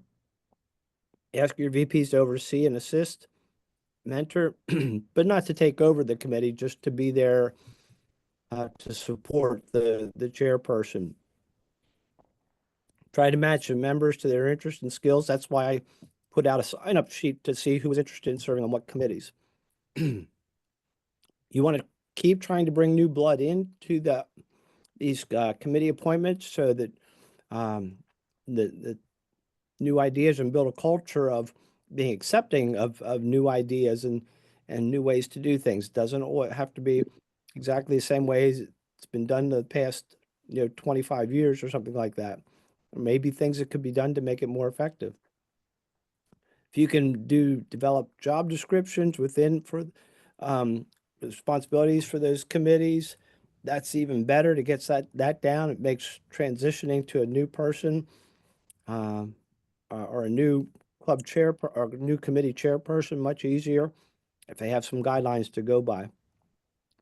Ask your VPs to oversee and assist, mentor, but not to take over the committee, just to be there to support the chairperson. Try to match the members to their interests and skills. That's why I put out a sign-up sheet to see who was interested in serving on what committees. You want to keep trying to bring new blood into these committee appointments so that the new ideas, and build a culture of being accepting of new ideas and new ways to do things. It doesn't have to be exactly the same ways it's been done the past 25 years or something like that. Or maybe things that could be done to make it more effective. If you can develop job descriptions for responsibilities for those committees, that's even better to get that down. It makes transitioning to a new person or a new club chair or a new committee chairperson much easier if they have some guidelines to go by.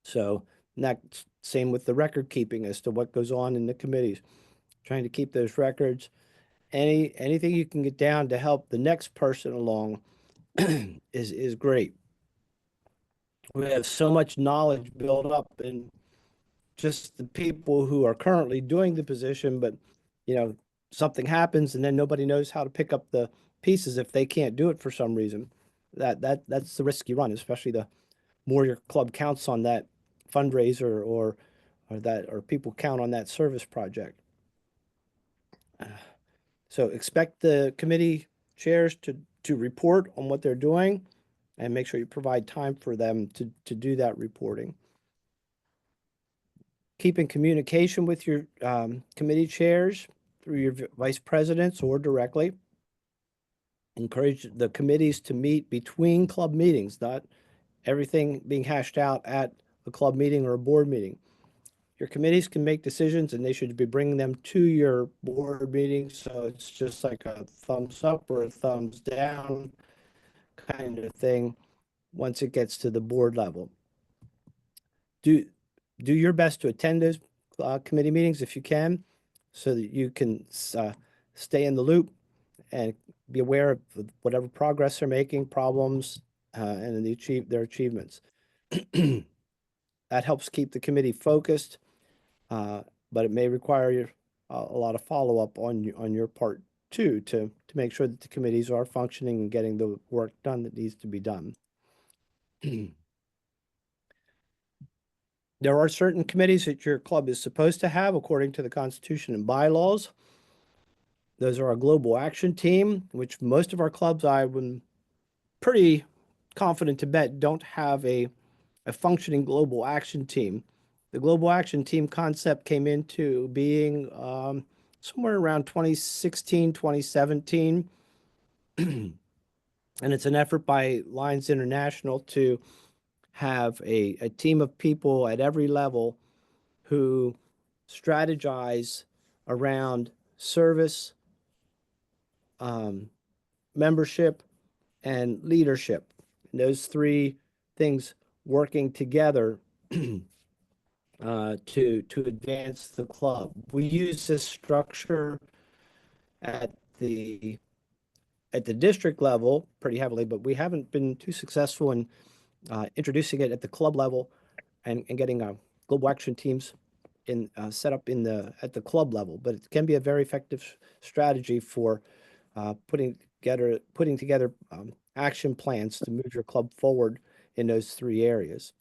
So that's same with the record keeping as to what goes on in the committees, trying to keep those records. Anything you can get down to help the next person along is great. We have so much knowledge built up in just the people who are currently doing the position, but something happens and then nobody knows how to pick up the pieces if they can't do it for some reason. That's the risk you run, especially the more your club counts on that fundraiser or people count on that service project. So expect the committee chairs to report on what they're doing and make sure you provide time for them to do that reporting. Keep in communication with your committee chairs through your vice presidents or directly. Encourage the committees to meet between club meetings, not everything being hashed out at a club meeting or a board meeting. Your committees can make decisions and they should be bringing them to your board meeting. So it's just like a thumbs up or a thumbs down kind of thing once it gets to the board level. Do your best to attend those committee meetings if you can, so that you can stay in the loop and be aware of whatever progress they're making, problems, and their achievements. That helps keep the committee focused, but it may require a lot of follow-up on your part too, to make sure that the committees are functioning and getting the work done that needs to be done. There are certain committees that your club is supposed to have according to the Constitution and bylaws. Those are our global action team, which most of our clubs, I'm pretty confident to bet, don't have a functioning global action team. The global action team concept came into being somewhere around 2016, 2017. And it's an effort by Lions International to have a team of people at every level who strategize around service, membership, and leadership. And those three things working together to advance the club. We use this structure at the district level pretty heavily, but we haven't been too successful in introducing it at the club level and getting global action teams set up at the club level. But it can be a very effective strategy for putting together action plans to move your club forward in those three areas.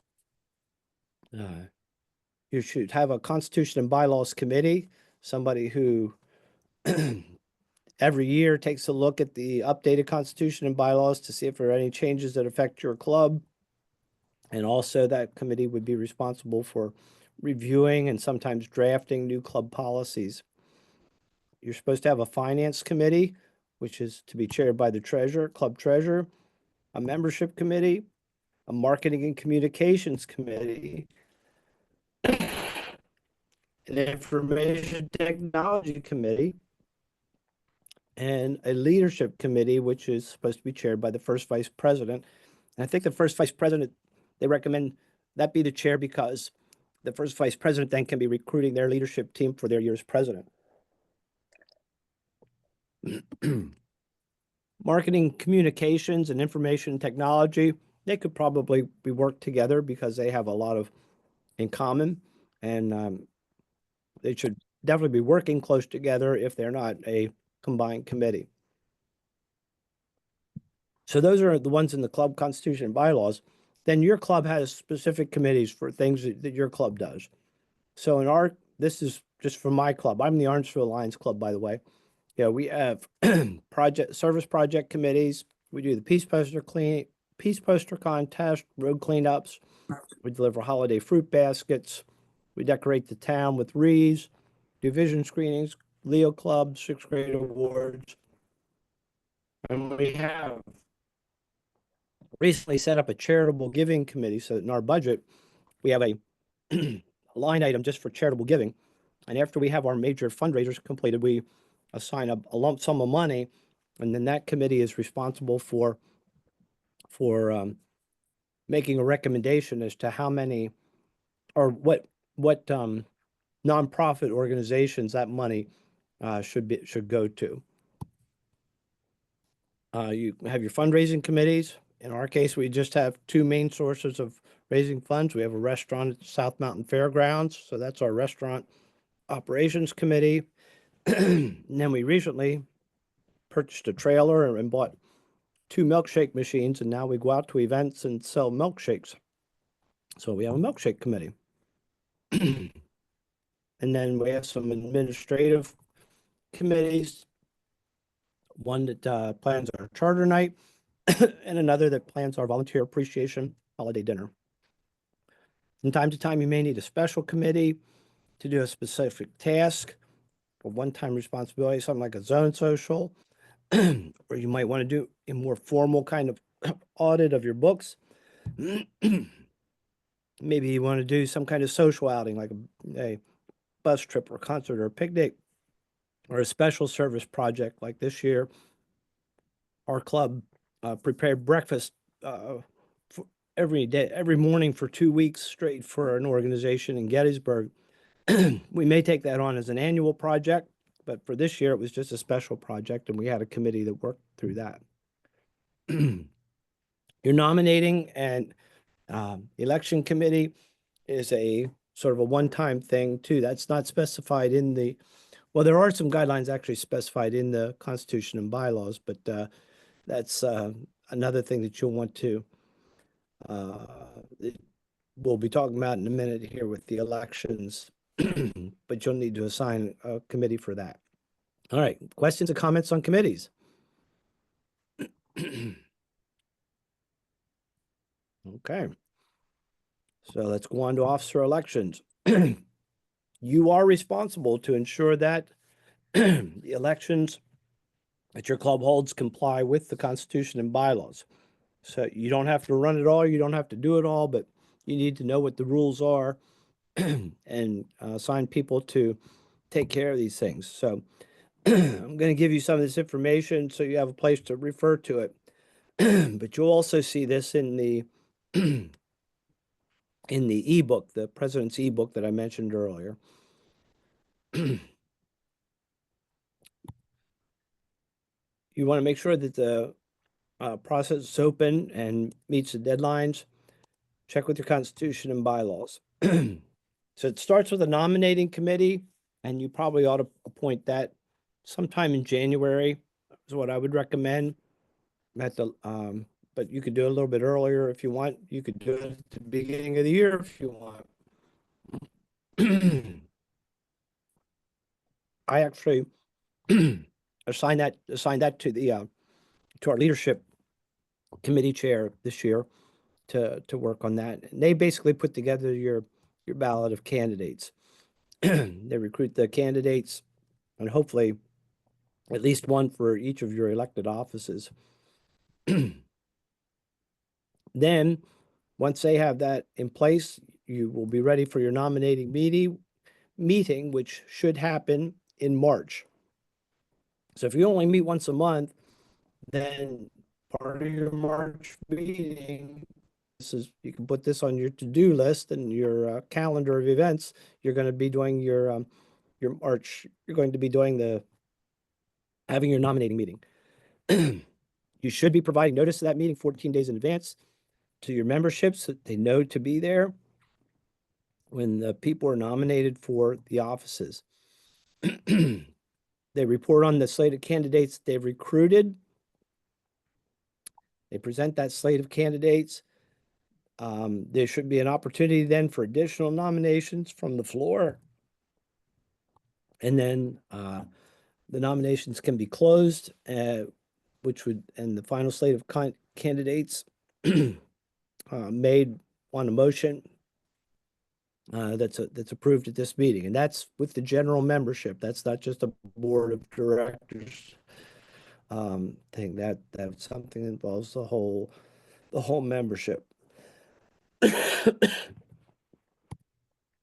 You should have a Constitution and Bylaws Committee, somebody who every year takes a look at the updated Constitution and bylaws to see if there are any changes that affect your club. And also that committee would be responsible for reviewing and sometimes drafting new club policies. You're supposed to have a finance committee, which is to be chaired by the treasurer, club treasurer, a membership committee, a marketing and communications committee, an information technology committee, and a leadership committee, which is supposed to be chaired by the first vice president. And I think the first vice president, they recommend that be the chair because the first vice president then can be recruiting their leadership team for their year as president. Marketing, communications, and information technology, they could probably be worked together because they have a lot in common, and they should definitely be working close together if they're not a combined committee. So those are the ones in the club constitution and bylaws. Then your club has specific committees for things that your club does. So this is just for my club. I'm the Orangefield Lions Club, by the way. Yeah, we have service project committees. We do the peace poster contest, road cleanups. We deliver holiday fruit baskets. We decorate the town with wreaths. division screenings, Leo Club, sixth grade awards. And we have recently set up a charitable giving committee so that in our budget, we have a line item just for charitable giving. And after we have our major fundraisers completed, we assign a lump sum of money, and then that committee is responsible for making a recommendation as to how many or what nonprofit organizations that money should go to. You have your fundraising committees. In our case, we just have two main sources of raising funds. We have a restaurant at the South Mountain Fairgrounds, so that's our restaurant operations committee. And then we recently purchased a trailer and bought two milkshake machines, and now we go out to events and sell milkshakes. So we have a milkshake committee. And then we have some administrative committees, one that plans our charter night and another that plans our volunteer appreciation holiday dinner. From time to time, you may need a special committee to do a specific task, a one-time responsibility, something like a zone social, or you might want to do a more formal kind of audit of your books. Maybe you want to do some kind of social outing, like a bus trip or concert or a picnic, or a special service project like this year. Our club prepared breakfast every day, every morning for 2 weeks straight for an organization in Gettysburg. We may take that on as an annual project, but for this year, it was just a special project, and we had a committee that worked through that. Your nominating and election committee is a sort of a one-time thing too. That's not specified in the, well, there are some guidelines actually specified in the Constitution and bylaws, but that's another thing that you'll want to, we'll be talking about in a minute here with the elections, but you'll need to assign a committee for that. All right, questions or comments on committees? Okay. So let's go on to officer elections. You are responsible to ensure that the elections that your club holds comply with the Constitution and bylaws. So you don't have to run it all, you don't have to do it all, but you need to know what the rules are and assign people to take care of these things. So I'm going to give you some of this information so you have a place to refer to it. But you'll also see this in the in the ebook, the president's ebook that I mentioned earlier. You want to make sure that the process is open and meets the deadlines. Check with your Constitution and bylaws. So it starts with a nominating committee, and you probably ought to appoint that sometime in January is what I would recommend. At the but you could do it a little bit earlier if you want. You could do it at the beginning of the year if you want. I actually assigned that to the to our leadership committee chair this year to work on that. And they basically put together your ballot of candidates. They recruit the candidates and hopefully at least one for each of your elected offices. Then once they have that in place, you will be ready for your nominating meeting, which should happen in March. So if you only meet once a month, then part of your March meeting, you can put this on your to-do list and your calendar of events. You're going to be doing your March. You're going to be doing having your nominating meeting. You should be providing notice of that meeting 14 days in advance to your memberships so that they know to be there when the people are nominated for the offices. They report on the slate of candidates they've recruited. They present that slate of candidates. There should be an opportunity then for additional nominations from the floor. And then the nominations can be closed, and the final slate of candidates made on a motion that's approved at this meeting, and that's with the general membership. That's not just a board of directors thing. That's something that involves the whole membership.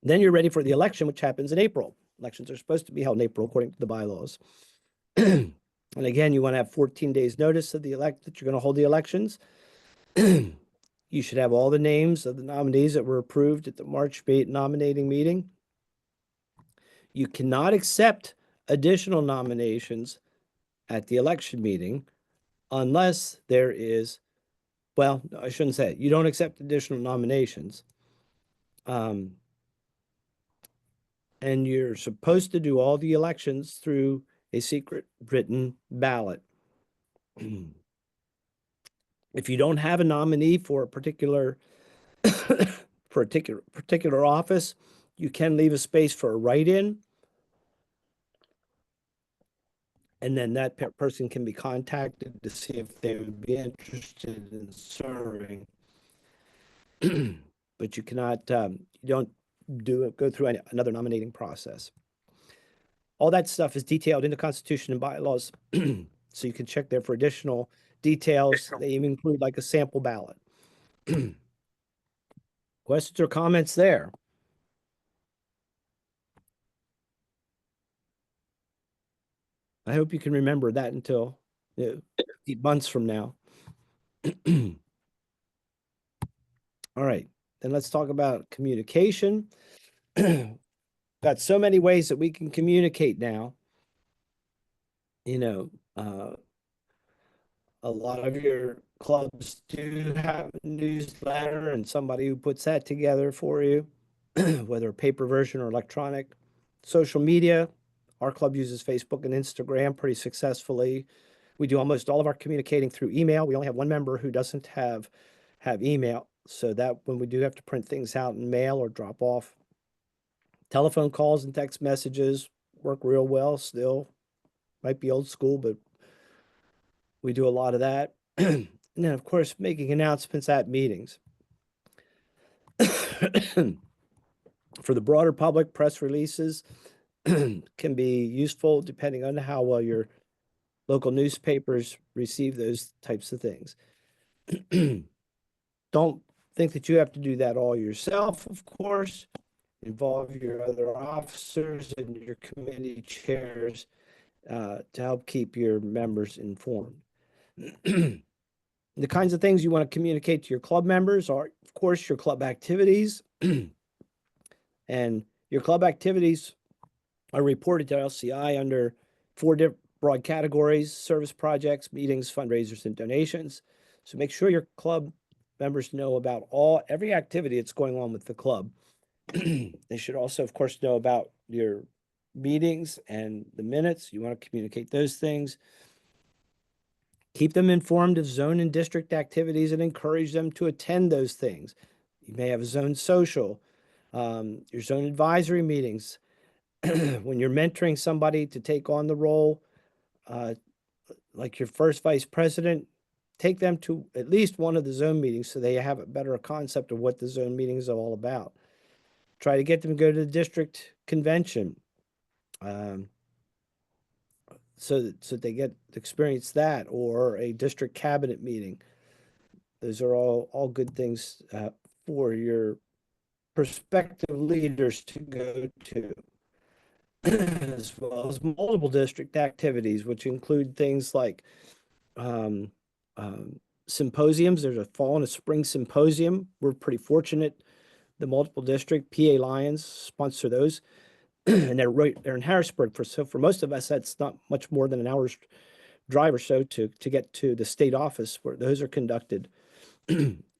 Then you're ready for the election, which happens in April. Elections are supposed to be held in April according to the bylaws. And again, you want to have 14 days notice of the that you're going to hold the elections. You should have all the names of the nominees that were approved at the March 8 nominating meeting. You cannot accept additional nominations at the election meeting unless there is, well, I shouldn't say it. You don't accept additional nominations. And you're supposed to do all the elections through a secret written ballot. If you don't have a nominee for a particular particular office, you can leave a space for a write-in, and then that person can be contacted to see if they would be interested in serving. But you cannot, you don't go through another nominating process. All that stuff is detailed in the Constitution and bylaws, so you can check there for additional details. They even include like a sample ballot. Questions or comments there? I hope you can remember that until 8 months from now. All right, then let's talk about communication. Got so many ways that we can communicate now. You know, a lot of your clubs do have a newsletter and somebody who puts that together for you, whether a paper version or electronic. Social media, our club uses Facebook and Instagram pretty successfully. We do almost all of our communicating through email. We only have one member who doesn't have email, so that when we do have to print things out and mail or drop off. Telephone calls and text messages work real well still. Might be old school, but we do a lot of that. And then, of course, making announcements at meetings. For the broader public, press releases can be useful depending on how well your local newspapers receive those types of things. Don't think that you have to do that all yourself, of course. Involve your other officers and your committee chairs to help keep your members informed. The kinds of things you want to communicate to your club members are, of course, your club activities. And your club activities are reported to LCI under 4 broad categories: service projects, meetings, fundraisers, and donations. So make sure your club members know about every activity that's going on with the club. They should also, of course, know about your meetings and the minutes. You want to communicate those things. Keep them informed of zone and district activities and encourage them to attend those things. You may have a zone social, your zone advisory meetings. When you're mentoring somebody to take on the role, like your first vice president, take them to at least one of the zone meetings so they have a better concept of what the zone meeting is all about. Try to get them to go to the district convention, so that they get to experience that, or a district cabinet meeting. Those are all good things for your prospective leaders to go to, as well as multiple district activities, which include things like symposiums. There's a fall and a spring symposium. We're pretty fortunate. The multiple district PA Lions sponsor those. And they're in Harrisburg. For most of us, that's not much more than an hour's drive or so to get to the state office where those are conducted.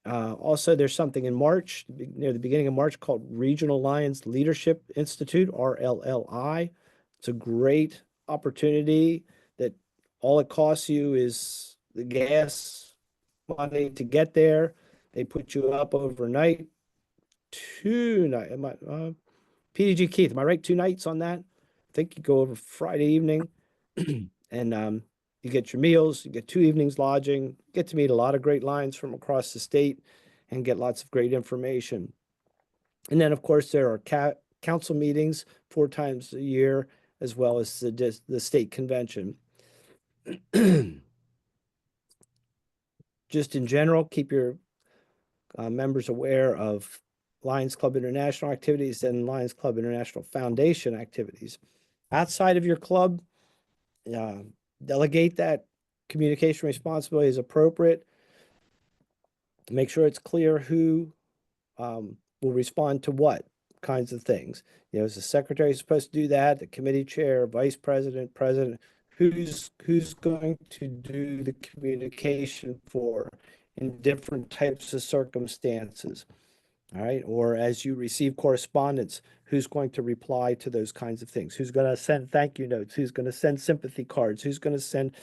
Also, there's something in March, near the beginning of March, called Regional Lions Leadership Institute, RLLI. It's a great opportunity that all it costs you is the gas money to get there. They put you up overnight, 2 nights. PDG Keith, am I right? 2 nights on that? I think you go over Friday evening, and you get your meals, you get 2 evenings lodging, get to meet a lot of great lions from across the state, and get lots of great information. And then, of course, there are council meetings 4 times a year, as well as the state convention. Just in general, keep your members aware of Lions Club International activities and Lions Club International Foundation activities. Outside of your club, delegate that communication responsibility as appropriate. Make sure it's clear who will respond to what kinds of things. You know, is the secretary supposed to do that? The committee chair, vice president, president? Who's going to do the communication for in different types of circumstances? All right. Or as you receive correspondence, who's going to reply to those kinds of things? Who's going to send thank you notes? Who's going to send sympathy cards? Who's going to send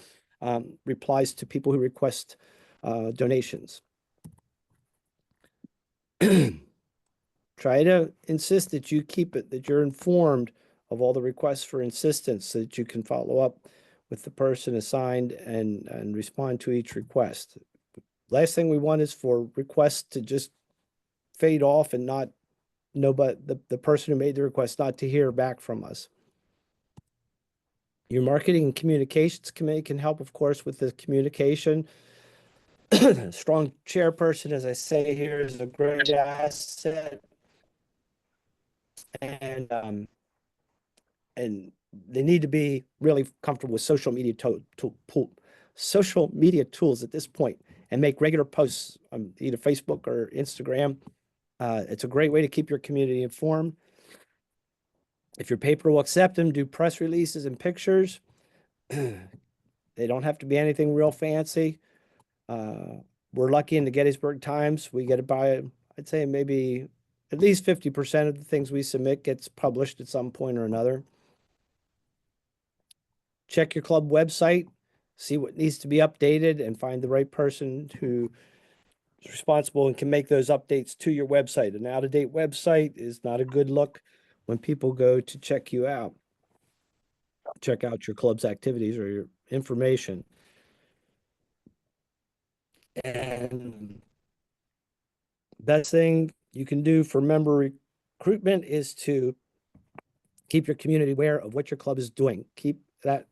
replies to people who request donations? Try to insist that you keep it, that you're informed of all the requests for insistence so that you can follow up with the person assigned and respond to each request. Last thing we want is for requests to just fade off and not know, but the person who made the request not to hear back from us. Your marketing and communications committee can help, of course, with the communication. Strong chairperson, as I say here, is a great asset. And they need to be really comfortable with social media tools at this point and make regular posts on either Facebook or Instagram. It's a great way to keep your community informed. If your paper will accept them, do press releases and pictures. They don't have to be anything real fancy. We're lucky in the Gettysburg Times. We get about, I'd say maybe at least 50% of the things we submit gets published at some point or another. Check your club website, see what needs to be updated, and find the right person who is responsible and can make those updates to your website. An out-of-date website is not a good look when people go to check you out. Check out your club's activities or your information. And best thing you can do for member recruitment is to keep your community aware of what your club is doing. Keep that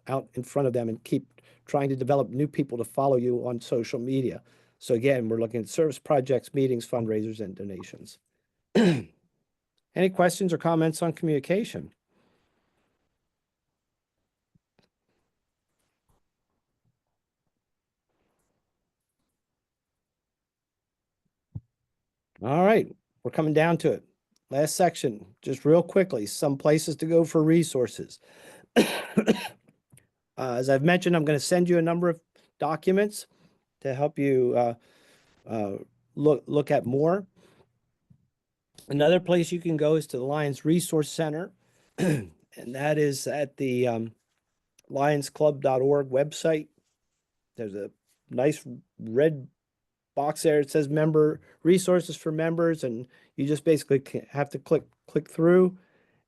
out in front of them and keep trying to develop new people to follow you on social media. So again, we're looking at service projects, meetings, fundraisers, and donations. Any questions or comments on communication? All right, we're coming down to it. Last section, just real quickly, some places to go for resources. As I've mentioned, I'm going to send you a number of documents to help you look at more. Another place you can go is to the Lions Resource Center, and that is at the lionsclub.org website. There's a nice red box there. It says member resources for members, and you just basically have to click through,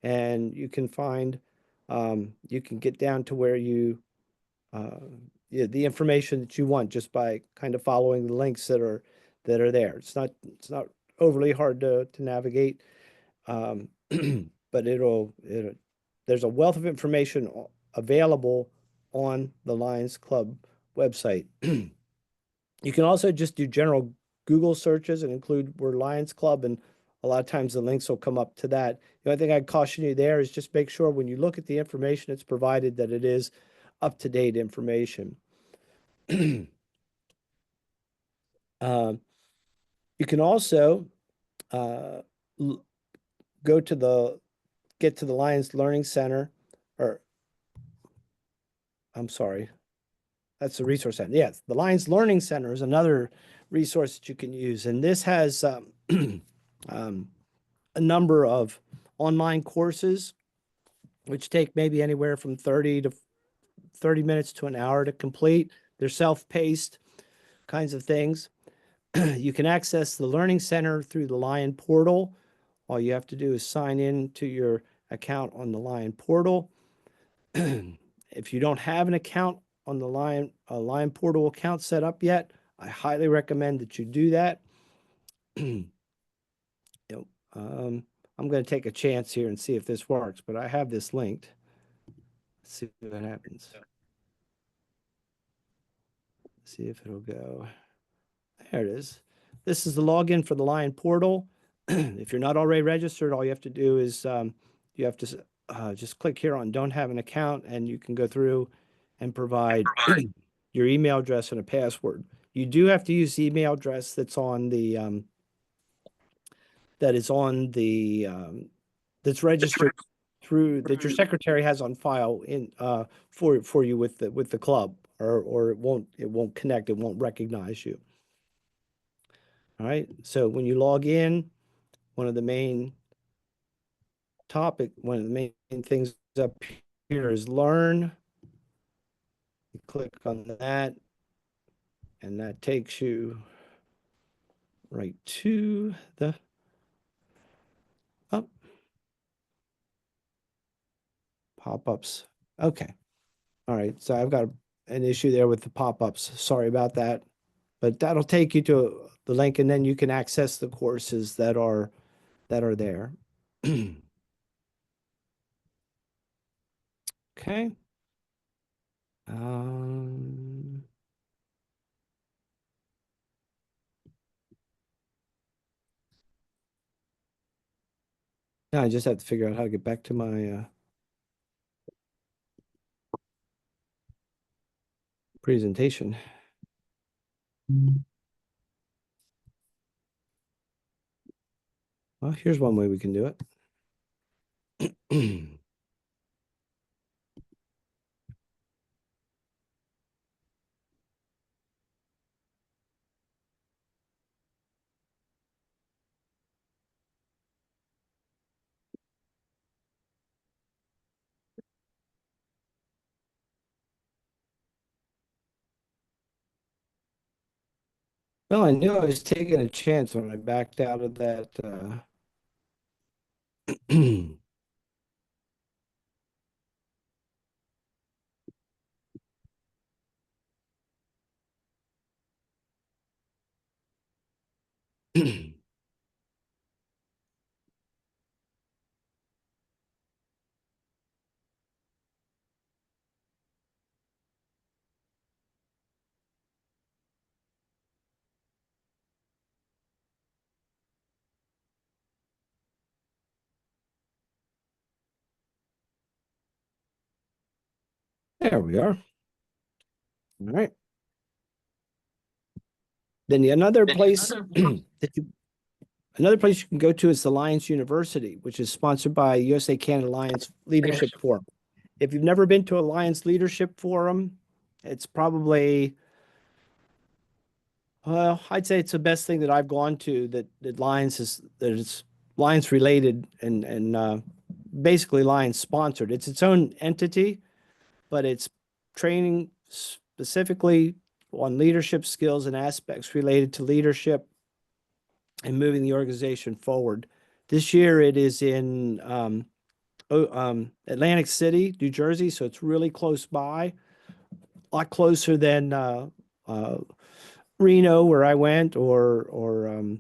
and you can find you can get down to where you the information that you want just by kind of following the links that are there. It's not overly hard to navigate, but there's a wealth of information available on the Lions Club website. You can also just do general Google searches and include word Lions Club, and a lot of times the links will come up to that. The only thing I'd caution you there is just make sure when you look at the information that's provided that it is up-to-date information. You can also get to the Lions Learning Center, or I'm sorry, that's the resource center. Yes, the Lions Learning Center is another resource that you can use, and this has a number of online courses which take maybe anywhere from 30 minutes to an hour to complete. They're self-paced kinds of things. You can access the Learning Center through the Lion portal. All you have to do is sign in to your account on the Lion portal. If you don't have an account on the Lion portal account set up yet, I highly recommend that you do that. I'm going to take a chance here and see if this works, but I have this linked. Let's see what happens. See if it'll go. There it is. This is the login for the Lion portal. If you're not already registered, all you have to do is you have to just click here on Don't Have an Account, and you can go through and provide your email address and a password. You do have to use the email address that's on the that's registered through that your secretary has on file in for you with the club, or it won't connect, it won't recognize you. All right, so when you log in, one of the main things up here is learn. You click on that, and that takes you right to the pop-ups. Okay. All right. So I've got an issue there with the pop-ups. Sorry about that. But that'll take you to the link, and then you can access the courses that are there. Okay. Now I just have to figure out how to get back to my presentation. Well, here's one way we can do it. Well, I knew I was taking a chance when I backed out of that. There we are. All right. Then another place another place you can go to is the Lions University, which is sponsored by USA Canada Lions Leadership Forum. If you've never been to a Lions Leadership Forum, it's probably, well, I'd say it's the best thing that I've gone to that it's Lions related and basically Lions sponsored. It's its own entity, but it's training specifically on leadership skills and aspects related to leadership and moving the organization forward. This year it is in Atlantic City, New Jersey, so it's really close by, a lot closer than Reno, where I went, or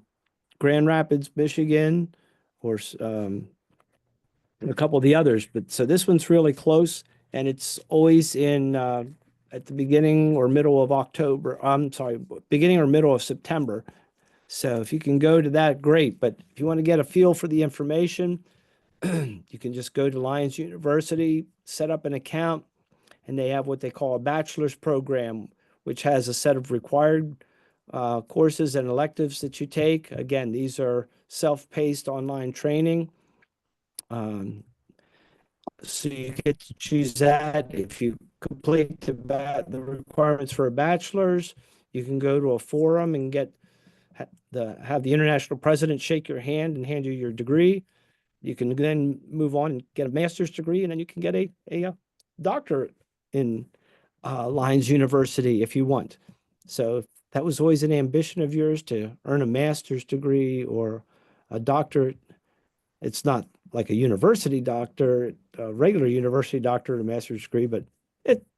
Grand Rapids, Michigan, or a couple of the others. But so this one's really close, and it's always in at the beginning or middle of October. I'm sorry, beginning or middle of September. So if you can go to that, great. But if you want to get a feel for the information, you can just go to Lions University, set up an account, and they have what they call a bachelor's program, which has a set of required courses and electives that you take. Again, these are self-paced online training. So you get to choose that. If you complete the requirements for a bachelor's, you can go to a forum and have the international president shake your hand and hand you your degree. You can then move on and get a master's degree, and then you can get a doctorate in Lions University if you want. So if that was always an ambition of yours, to earn a master's degree or a doctorate. It's not like a university doctor, a regular university doctor, a master's degree, but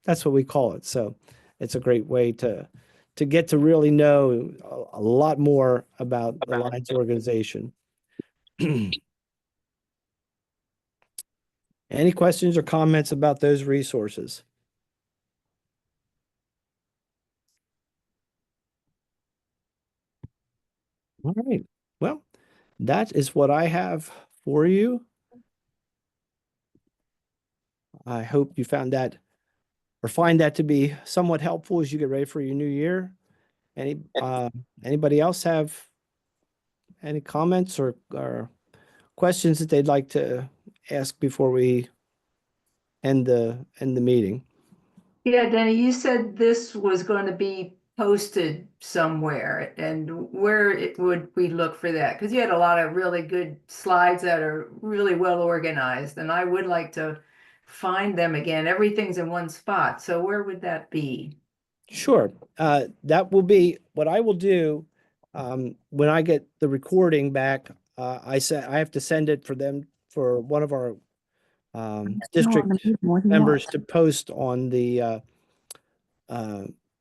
that's what we call it. So it's a great way to get to really know a lot more about the Lions organization. Any questions or comments about those resources? All right. Well, that is what I have for you. I hope you found that or find that to be somewhat helpful as you get ready for your new year. Anybody else have any comments or questions that they'd like to ask before we end the meeting? Yeah, Danny, you said this was going to be posted somewhere, and would we look for that? Because you had a lot of really good slides that are really well organized, and I would like to find them again. Everything's in one spot, so where would that be? Sure. That will be what I will do when I get the recording back. I have to send it for them for one of our district members to post on the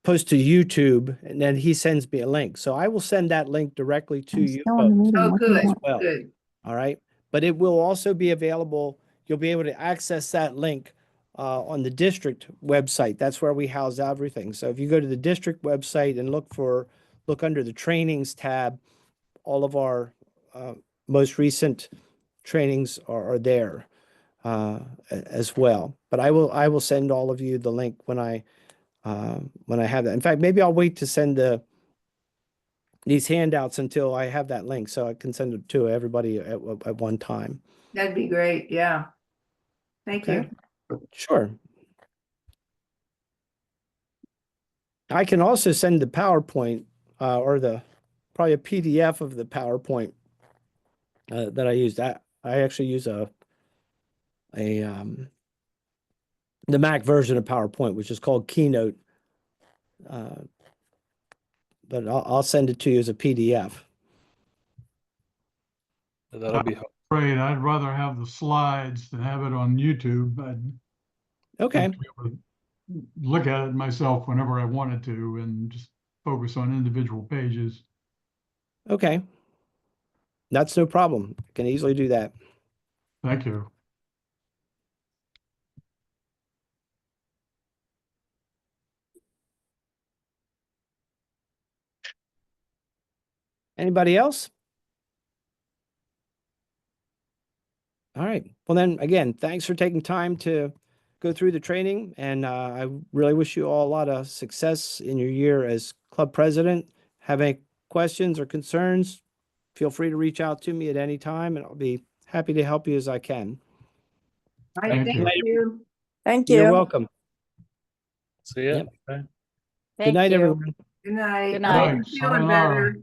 post to YouTube, and then he sends me a link. So I will send that link directly to you folks Oh, good, as well. good. All right. But it will also be available. You'll be able to access that link on the district website. That's where we house everything. So if you go to the district website and look under the trainings tab, all of our most recent trainings are there as well. But I will send all of you the link when I have that. In fact, maybe I'll wait to send these handouts until I have that link so I can send it to everybody at one time. That'd be great. Yeah. Thank Okay. you. Sure. I can also send the PowerPoint or probably a PDF of the PowerPoint that I used. I actually use the Mac version of PowerPoint, which is called Keynote. But I'll send it to you as a PDF. That'll be helpful. Afraid I'd rather have the slides than have it on YouTube. I'd Okay. like to be able to look at it myself whenever I wanted to and just focus on individual pages. Okay. That's no problem. Can easily do that. Thank you. Anybody else? All right. Well, then again, thanks for taking time to go through the training. And I really wish you all a lot of success in your year as club president. Have any questions or concerns, feel free to reach out to me at any time, and I'll be happy to help you as I can. All right, Thank you. thank you. Thank You're you. welcome. See ya. Yep. Bye. Good night, everyone. Good night. Good I hope night. you're feeling Sayonara. better.